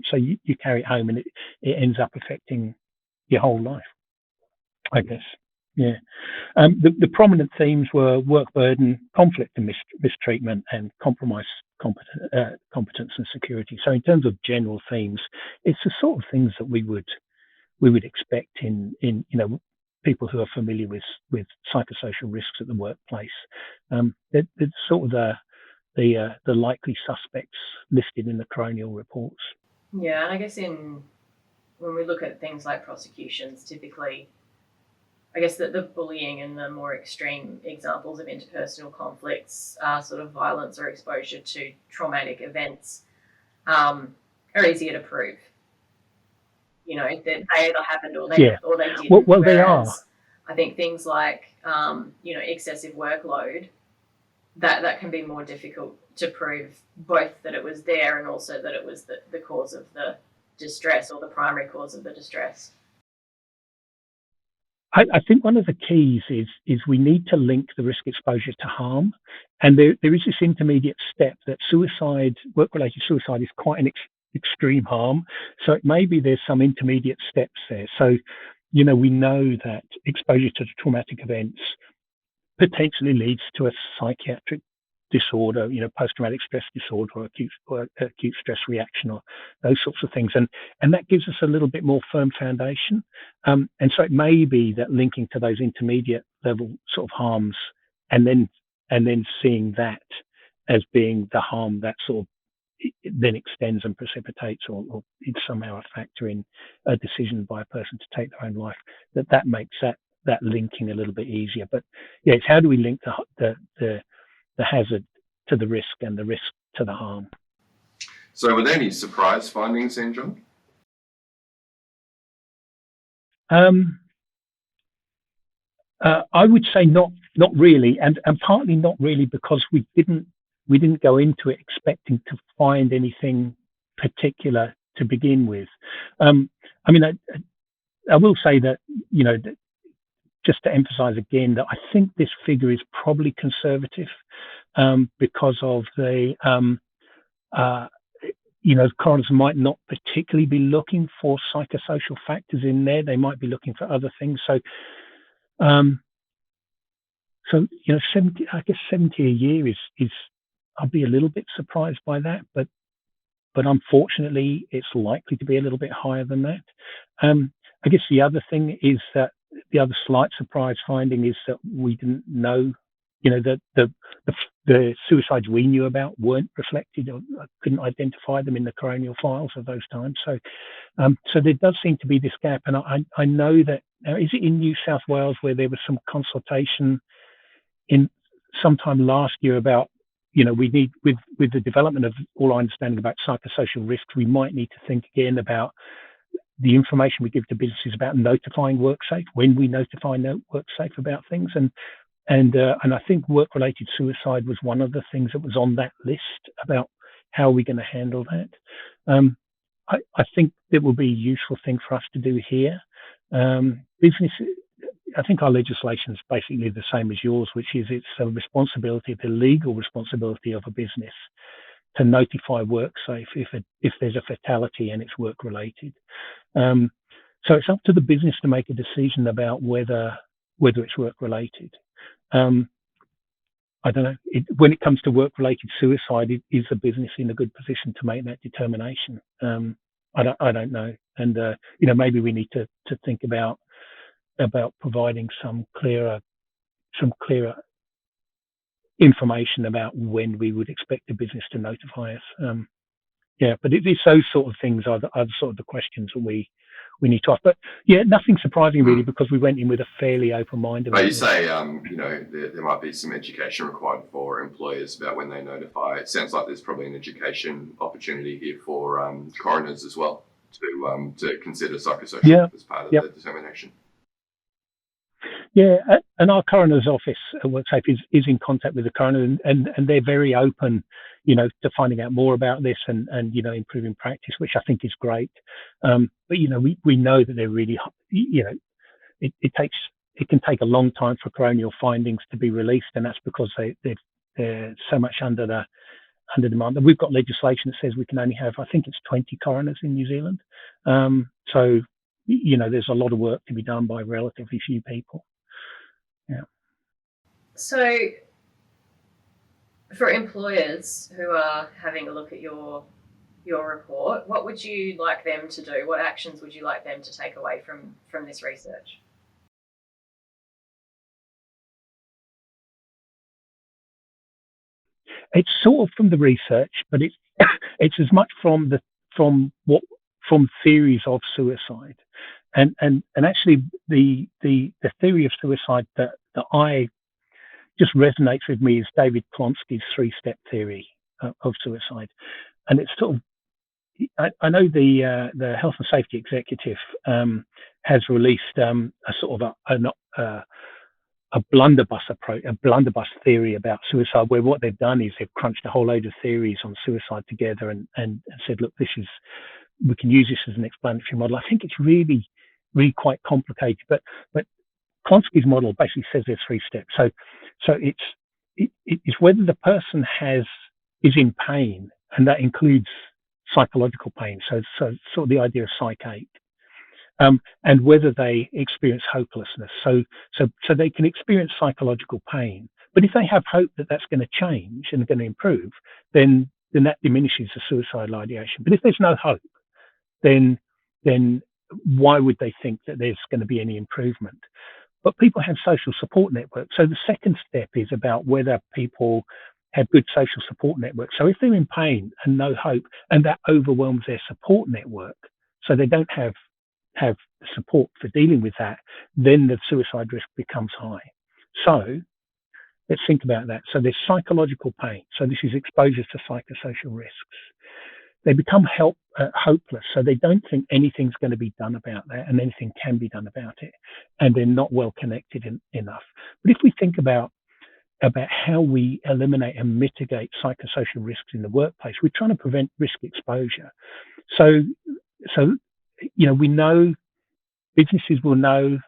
So you carry it home, and it ends up affecting your whole life, I guess. Yeah. The prominent themes were work burden, conflict and mistreatment, and compromise, competence and security. So in terms of general themes, it's the sort of things that we would expect in people who are familiar with psychosocial risks at the workplace. They're sort of the likely suspects listed in the coronial reports. Yeah, and I guess when we look at things like prosecutions, typically, I guess that the bullying and the more extreme examples of interpersonal conflicts, sort of violence or exposure to traumatic events, are easier to prove. That they either happened or they didn't. Well, they are. I think things like excessive workload, that can be more difficult to prove, both that it was there and also that it was the cause of the distress, or the primary cause of the distress. I think one of the keys is we need to link the risk exposure to harm, and there is this intermediate step that work-related suicide is quite an extreme harm. So it may be there's some intermediate steps there. So we know that exposure to traumatic events potentially leads to a psychiatric disorder, post-traumatic stress disorder, or acute stress reaction, or those sorts of things, and that gives us a little bit more firm foundation. And so it may be that linking to those intermediate level sort of harms, and then seeing that as being the harm that sort of then extends and precipitates, or it's somehow a factor in a decision by a person to take their own life, that makes that linking a little bit easier. But yeah, it's how do we link the hazard to the risk, and the risk to the harm. So were there any surprise findings then, John? I would say not really, and partly not really because we didn't go into it expecting to find anything particular to begin with. I will say that, just to emphasize again, that I think this figure is probably conservative, because of the coroners might not particularly be looking for psychosocial factors in there. They might be looking for other things. So 70, I guess 70 a year is I'll be a little bit surprised by that, but unfortunately it's likely to be a little bit higher than that. I guess the other thing is that the other slight surprise finding is that we didn't know, that the suicides we knew about weren't reflected, or couldn't identify them in the coronial files of those times. So there does seem to be this gap, and I know that now, is it in New South Wales where there was some consultation in sometime last year about, we need, with the development of all our understanding about psychosocial risks, we might need to think again about the information we give to businesses about notifying WorkSafe, when we notify WorkSafe about things, and I think work-related suicide was one of the things that was on that list about how we're going to handle that. I think it will be a useful thing for us to do here. Business, I think our legislation is basically the same as yours, which is it's a responsibility, the legal responsibility of a business to notify WorkSafe if there's a fatality and it's work-related. So it's up to the business to make a decision about whether it's work-related. I don't know. When it comes to work-related suicide, is the business in a good position to make that determination? I don't know. And maybe we need to think about providing some clearer information about when we would expect the business to notify us. But it's those sort of things are sort of the questions that we need to ask. But yeah, nothing surprising really, because we went in with a fairly open mind. But you say, there might be some education required for employers about when they notify. It sounds like there's probably an education opportunity here for coroners as well to consider psychosocial as part of the determination. Yeah, and our coroner's office at WorkSafe is in contact with the coroner, and they're very open, to finding out more about this and improving practice, which I think is great. But we know that they're really, it can take a long time for coronial findings to be released, and that's because they're so much under demand. And we've got legislation that says we can only have, I think it's 20 coroners in New Zealand. So there's a lot of work to be done by relatively few people. Yeah. So for employers who are having a look at your report, what would you like them to do? What actions would you like them to take away from this research? It's sort of from the research, but it's as much from theories of suicide, and actually the theory of suicide that I just resonates with me is David Klonsky's 3-step theory of suicide, and it's sort of, I know the Health and Safety Executive has released a sort of a blunderbuss approach, a blunderbuss theory about suicide, where what they've done is they've crunched a whole load of theories on suicide together and said, look, we can use this as an explanatory model. I think it's really, really quite complicated, but Klonsky's model basically says there's 3 steps. So it's whether the person is in pain, and that includes psychological pain. So sort of the idea of psych 8. And whether they experience hopelessness. So they can experience psychological pain, but if they have hope that that's going to change and going to improve, then that diminishes the suicidal ideation. But if there's no hope, then why would they think that there's going to be any improvement? But people have social support networks. So the second step is about whether people have good social support networks. So if they're in pain and no hope, and that overwhelms their support network, so they don't have support for dealing with that, then the suicide risk becomes high. So let's think about that. So there's psychological pain. So this is exposure to psychosocial risks. They become hopeless. So they don't think anything's going to be done about that, and anything can be done about it, and they're not well connected enough. But if we think about how we eliminate and mitigate psychosocial risks in the workplace, we're trying to prevent risk exposure. So we know, businesses will know,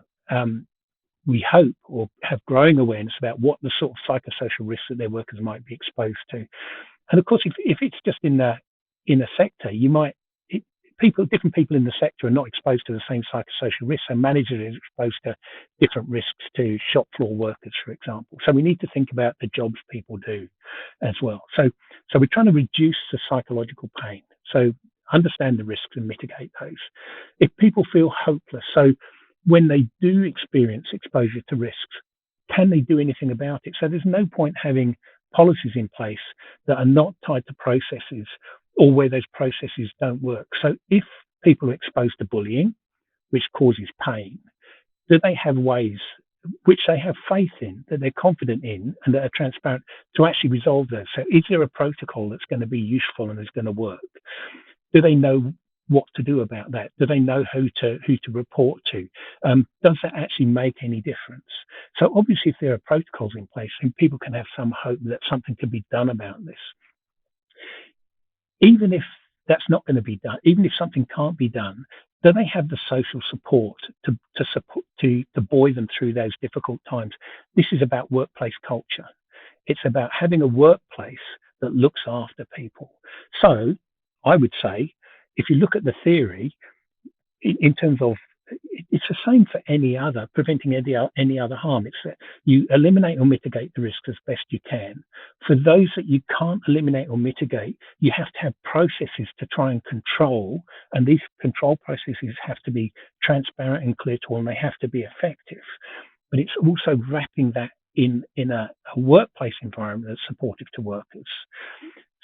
we hope, or have growing awareness about what the sort of psychosocial risks that their workers might be exposed to. And of course, if it's just in a sector, different people in the sector are not exposed to the same psychosocial risks, and managers are exposed to different risks to shop floor workers, for example. So we need to think about the jobs people do as well. So we're trying to reduce the psychological pain. So understand the risks and mitigate those. If people feel hopeless, so when they do experience exposure to risks, can they do anything about it? So there's no point having policies in place that are not tied to processes, or where those processes don't work. So if people are exposed to bullying, which causes pain, do they have ways which they have faith in, that they're confident in, and that are transparent, to actually resolve those? So is there a protocol that's going to be useful and is going to work? Do they know what to do about that? Do they know who to report to? Does that actually make any difference? So obviously, if there are protocols in place, then people can have some hope that something can be done about this. Even if that's not going to be done, even if something can't be done, do they have the social support to buoy them through those difficult times? This is about workplace culture. It's about having a workplace that looks after people. So I would say, if you look at the theory, in terms of, it's the same for preventing any other harm. It's that you eliminate or mitigate the risks as best you can. For those that you can't eliminate or mitigate, you have to have processes to try and control, and these control processes have to be transparent and clear to all, and they have to be effective. But it's also wrapping that in a workplace environment that's supportive to workers.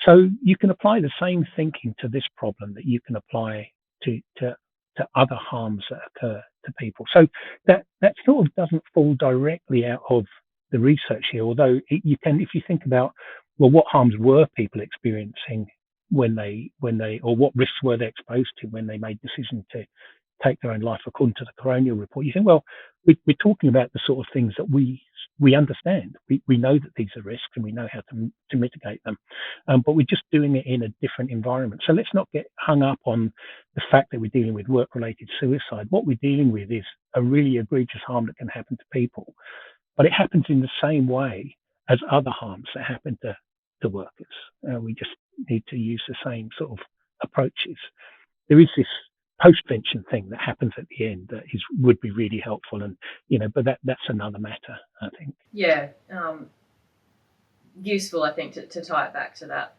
So you can apply the same thinking to this problem that you can apply to other harms that occur to people. So that sort of doesn't fall directly out of the research here, although you can, if you think about, well, what harms were people experiencing when they, or what risks were they exposed to when they made decision to take their own life according to the coronial report. You think, well, we're talking about the sort of things that we understand. We know that these are risks and we know how to mitigate them, but we're just doing it in a different environment. So let's not get hung up on the fact that we're dealing with work-related suicide. What we're dealing with is a really egregious harm that can happen to people, but it happens in the same way as other harms that happen to workers. We just need to use the same sort of approaches. There is this post-vention thing that happens at the end that would be really helpful, and but that's another matter, I think. Yeah, useful, I think, to tie it back to that,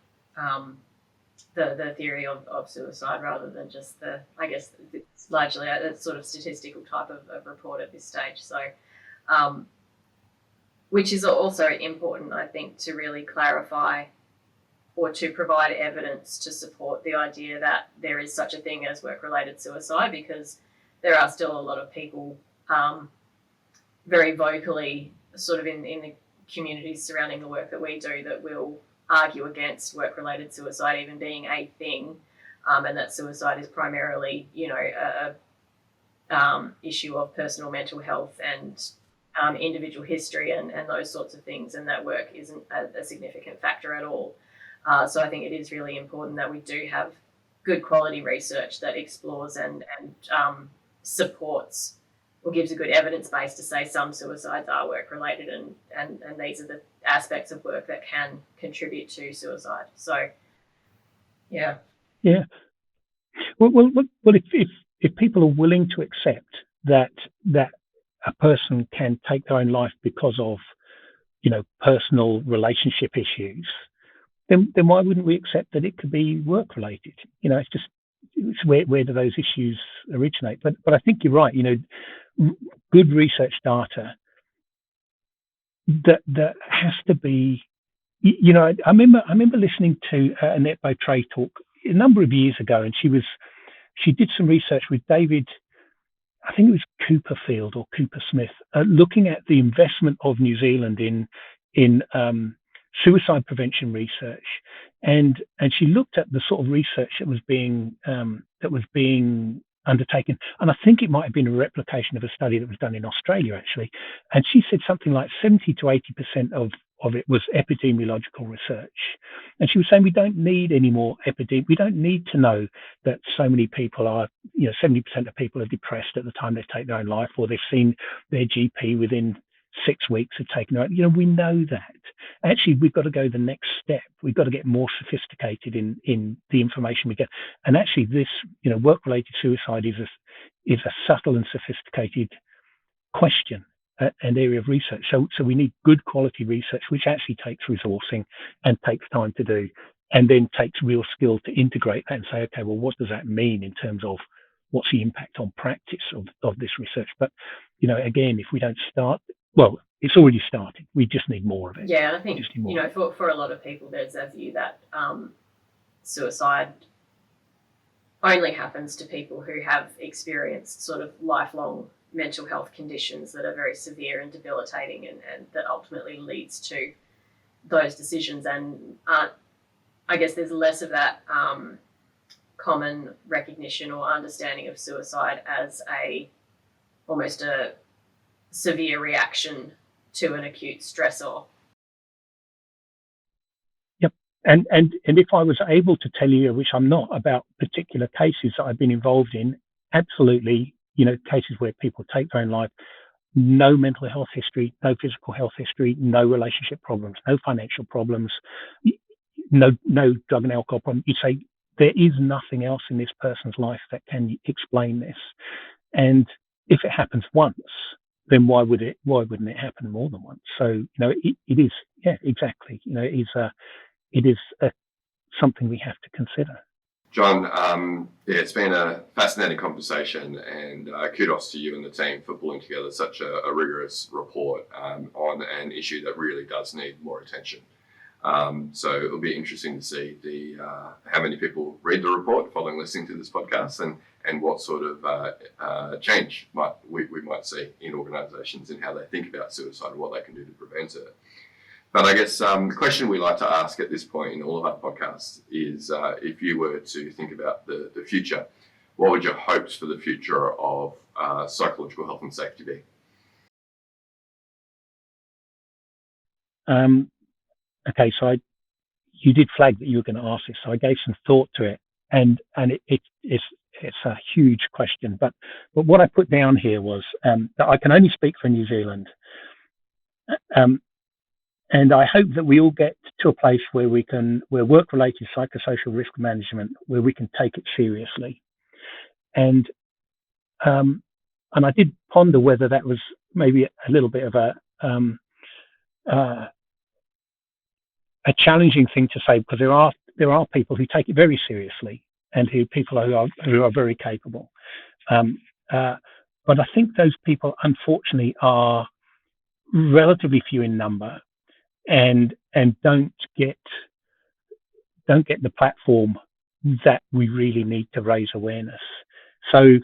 the theory of suicide rather than just I guess it's largely a sort of statistical type of report at this stage. So, which is also important, I think, to really clarify or to provide evidence to support the idea that there is such a thing as work-related suicide, because there are still a lot of people very vocally sort of in the communities surrounding the work that we do that will argue against work-related suicide even being a thing, and that suicide is primarily, a issue of personal mental health and individual history and those sorts of things, and that work isn't a significant factor at all. So I think it is really important that we do have good quality research that explores and supports or gives a good evidence base to say some suicides are work-related and these are the aspects of work that can contribute to suicide. So, yeah. Yeah. Well, if people are willing to accept that a person can take their own life because of, personal relationship issues, then why wouldn't we accept that it could be work-related? It's where do those issues originate? But I think you're right. Good research data that has to be. I remember listening to Annette Beautray talk a number of years ago, and she did some research with David. I think it was Cooperfield or Cooper Smith, looking at the investment of New Zealand in suicide prevention research, and she looked at the sort of research that was being undertaken, and I think it might have been a replication of a study that was done in Australia actually, and she said something like 70 to 80% of it was epidemiological research, and she was saying we don't need any more we don't need to know that so many people are 70% of people are depressed at the time they take their own life, or they've seen their GP within 6 weeks of taking their own. We know that. Actually, we've got to go the next step. We've got to get more sophisticated in the information we get. And actually, this, work-related suicide is a subtle and sophisticated question and area of research. So we need good quality research, which actually takes resourcing and takes time to do, and then takes real skill to integrate that and say, okay, well, what does that mean in terms of what's the impact on practice of this research? But, again, if we don't start, well, it's already started. We just need more of it. Yeah, and I think, for a lot of people, there's a view that suicide only happens to people who have experienced sort of lifelong mental health conditions that are very severe and debilitating, and that ultimately leads to those decisions. And I guess there's less of that common recognition or understanding of suicide as almost a severe reaction to an acute stressor. Yep. And if I was able to tell you, which I'm not, about particular cases that I've been involved in, absolutely, cases where people take their own life, no mental health history, no physical health history, no relationship problems, no financial problems, no drug and alcohol problem. You say there is nothing else in this person's life that can explain this. And if it happens once, then why wouldn't it happen more than once? So, it is, yeah, exactly. It is something we have to consider. John, it's been a fascinating conversation, and kudos to you and the team for pulling together such a rigorous report on an issue that really does need more attention. So it'll be interesting to see how many people read the report following listening to this podcast, and what sort of change we might see in organisations in how they think about suicide and what they can do to prevent it. But I guess the question we like to ask at this point in all of our podcasts is, if you were to think about the future, what would your hopes for the future of psychological health and safety be? Okay, so you did flag that you were going to ask this, so I gave some thought to it, and it's a huge question. But what I put down here was that I can only speak for New Zealand, and I hope that we all get to a place where where work-related psychosocial risk management, where we can take it seriously, and I did ponder whether that was maybe a little bit of a challenging thing to say, because there are people who take it very seriously and people who are very capable. But I think those people, unfortunately, are relatively few in number and don't get the platform that we really need to raise awareness. So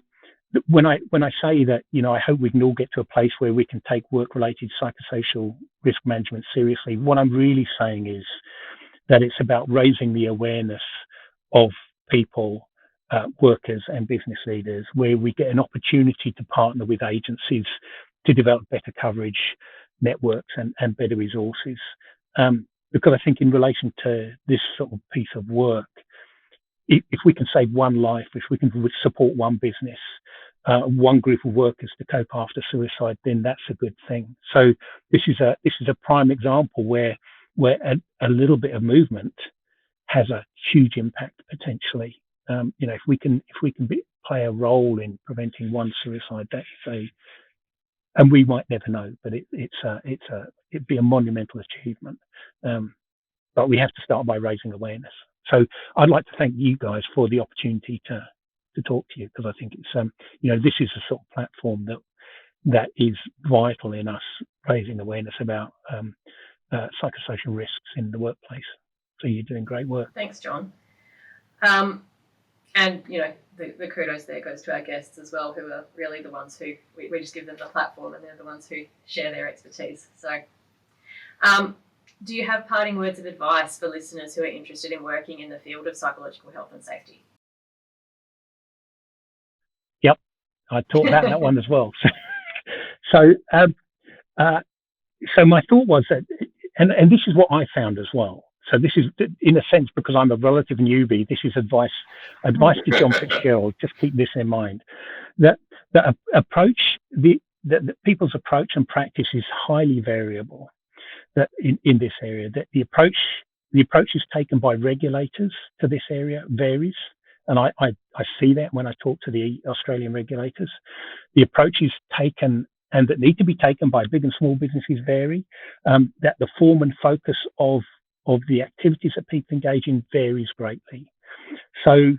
when I say that, I hope we can all get to a place where we can take work-related psychosocial risk management seriously, what I'm really saying is that it's about raising the awareness of people, workers and business leaders, where we get an opportunity to partner with agencies to develop better coverage networks and better resources. Because I think in relation to this sort of piece of work, if we can save one life, if we can support one business, one group of workers to cope after suicide, then that's a good thing. So this is a prime example where a little bit of movement has a huge impact potentially. If we can play a role in preventing one suicide, and we might never know, but it'd be a monumental achievement. But we have to start by raising awareness. So I'd like to thank you guys for the opportunity to talk to you, because I think it's this is a sort of platform that is vital in us raising awareness about psychosocial risks in the workplace. So you're doing great work. Thanks, John. And the kudos there goes to our guests as well, who are really the ones who we just give them the platform, and they're the ones who share their expertise. So do you have parting words of advice for listeners who are interested in working in the field of psychological health and safety? Yep, I talked about that one as well. So my thought was that, and this is what I found as well. So this is, in a sense, because I'm a relative newbie, this is advice to John Fitzgerald. Just keep this in mind, that people's approach and practice is highly variable. That in this area, that the approaches taken by regulators to this area varies, and I see that when I talk to the Australian regulators. The approaches taken and that need to be taken by big and small businesses vary. That the form and focus of the activities that people engage in varies greatly. So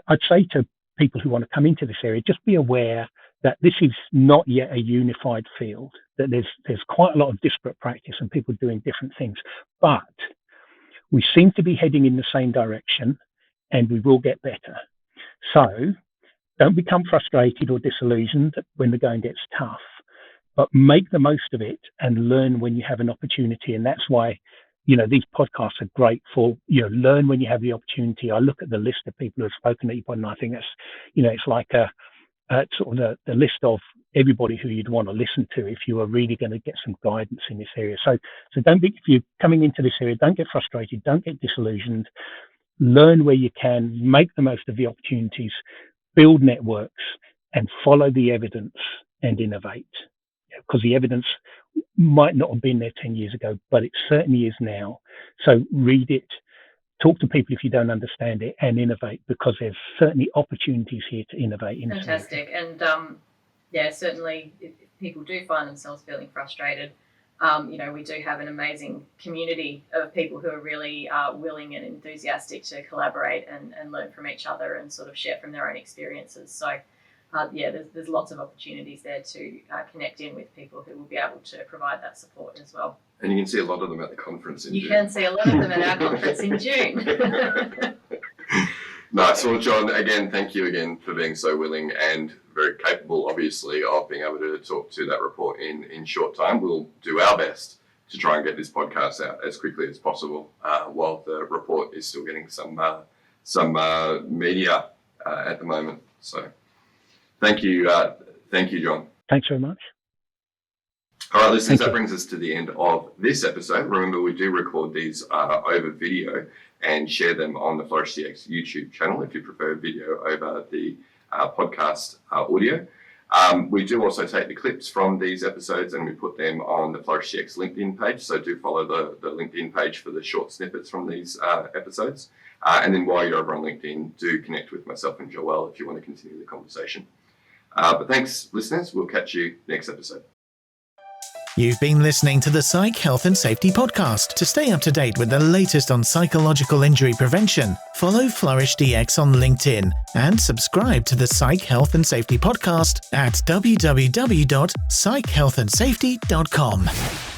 I'd say to people who want to come into this area, just be aware that this is not yet a unified field, that there's quite a lot of disparate practice and people doing different things, but we seem to be heading in the same direction and we will get better. So don't become frustrated or disillusioned when the going gets tough, but make the most of it and learn when you have an opportunity. And that's why these podcasts are great for, learn when you have the opportunity. I look at the list of people who have spoken at you, and I think that's, it's like sort of the list of everybody who you'd want to listen to if you are really going to get some guidance in this area. So if you're coming into this area, don't get frustrated, don't get disillusioned. Learn where you can, make the most of the opportunities, build networks, and follow the evidence and innovate. Because the evidence might not have been there 10 years ago, but it certainly is now. So read it, talk to people if you don't understand it, and innovate, because there's certainly opportunities here to innovate. Fantastic. And certainly if people do find themselves feeling frustrated, we do have an amazing community of people who are really willing and enthusiastic to collaborate and learn from each other and sort of share from their own experiences. So there's lots of opportunities there to connect in with people who will be able to provide that support as well. And you can see a lot of them at the conference in June. You can see a lot of them at our conference in June. Nice. Well, John, again, thank you again for being so willing and very capable, obviously, of being able to talk to that report in short time. We'll do our best to try and get this podcast out as quickly as possible while the report is still getting some media at the moment. So thank you, John. Thanks very much. All right, listeners, that brings us to the end of this episode. Remember, we do record these over video and share them on the Flourish DX YouTube channel if you prefer video over the podcast audio. We do also take the clips from these episodes and we put them on the Flourish DX LinkedIn page. So do follow the LinkedIn page for the short snippets from these episodes. And then while you're over on LinkedIn, do connect with myself and Joelle if you want to continue the conversation. But thanks, listeners. We'll catch you next episode. You've been listening to the Psych Health and Safety Podcast. To stay up to date with the latest on psychological injury prevention, follow Flourish DX on LinkedIn and subscribe to the Psych Health and Safety Podcast at www.psychealthandsafety.com.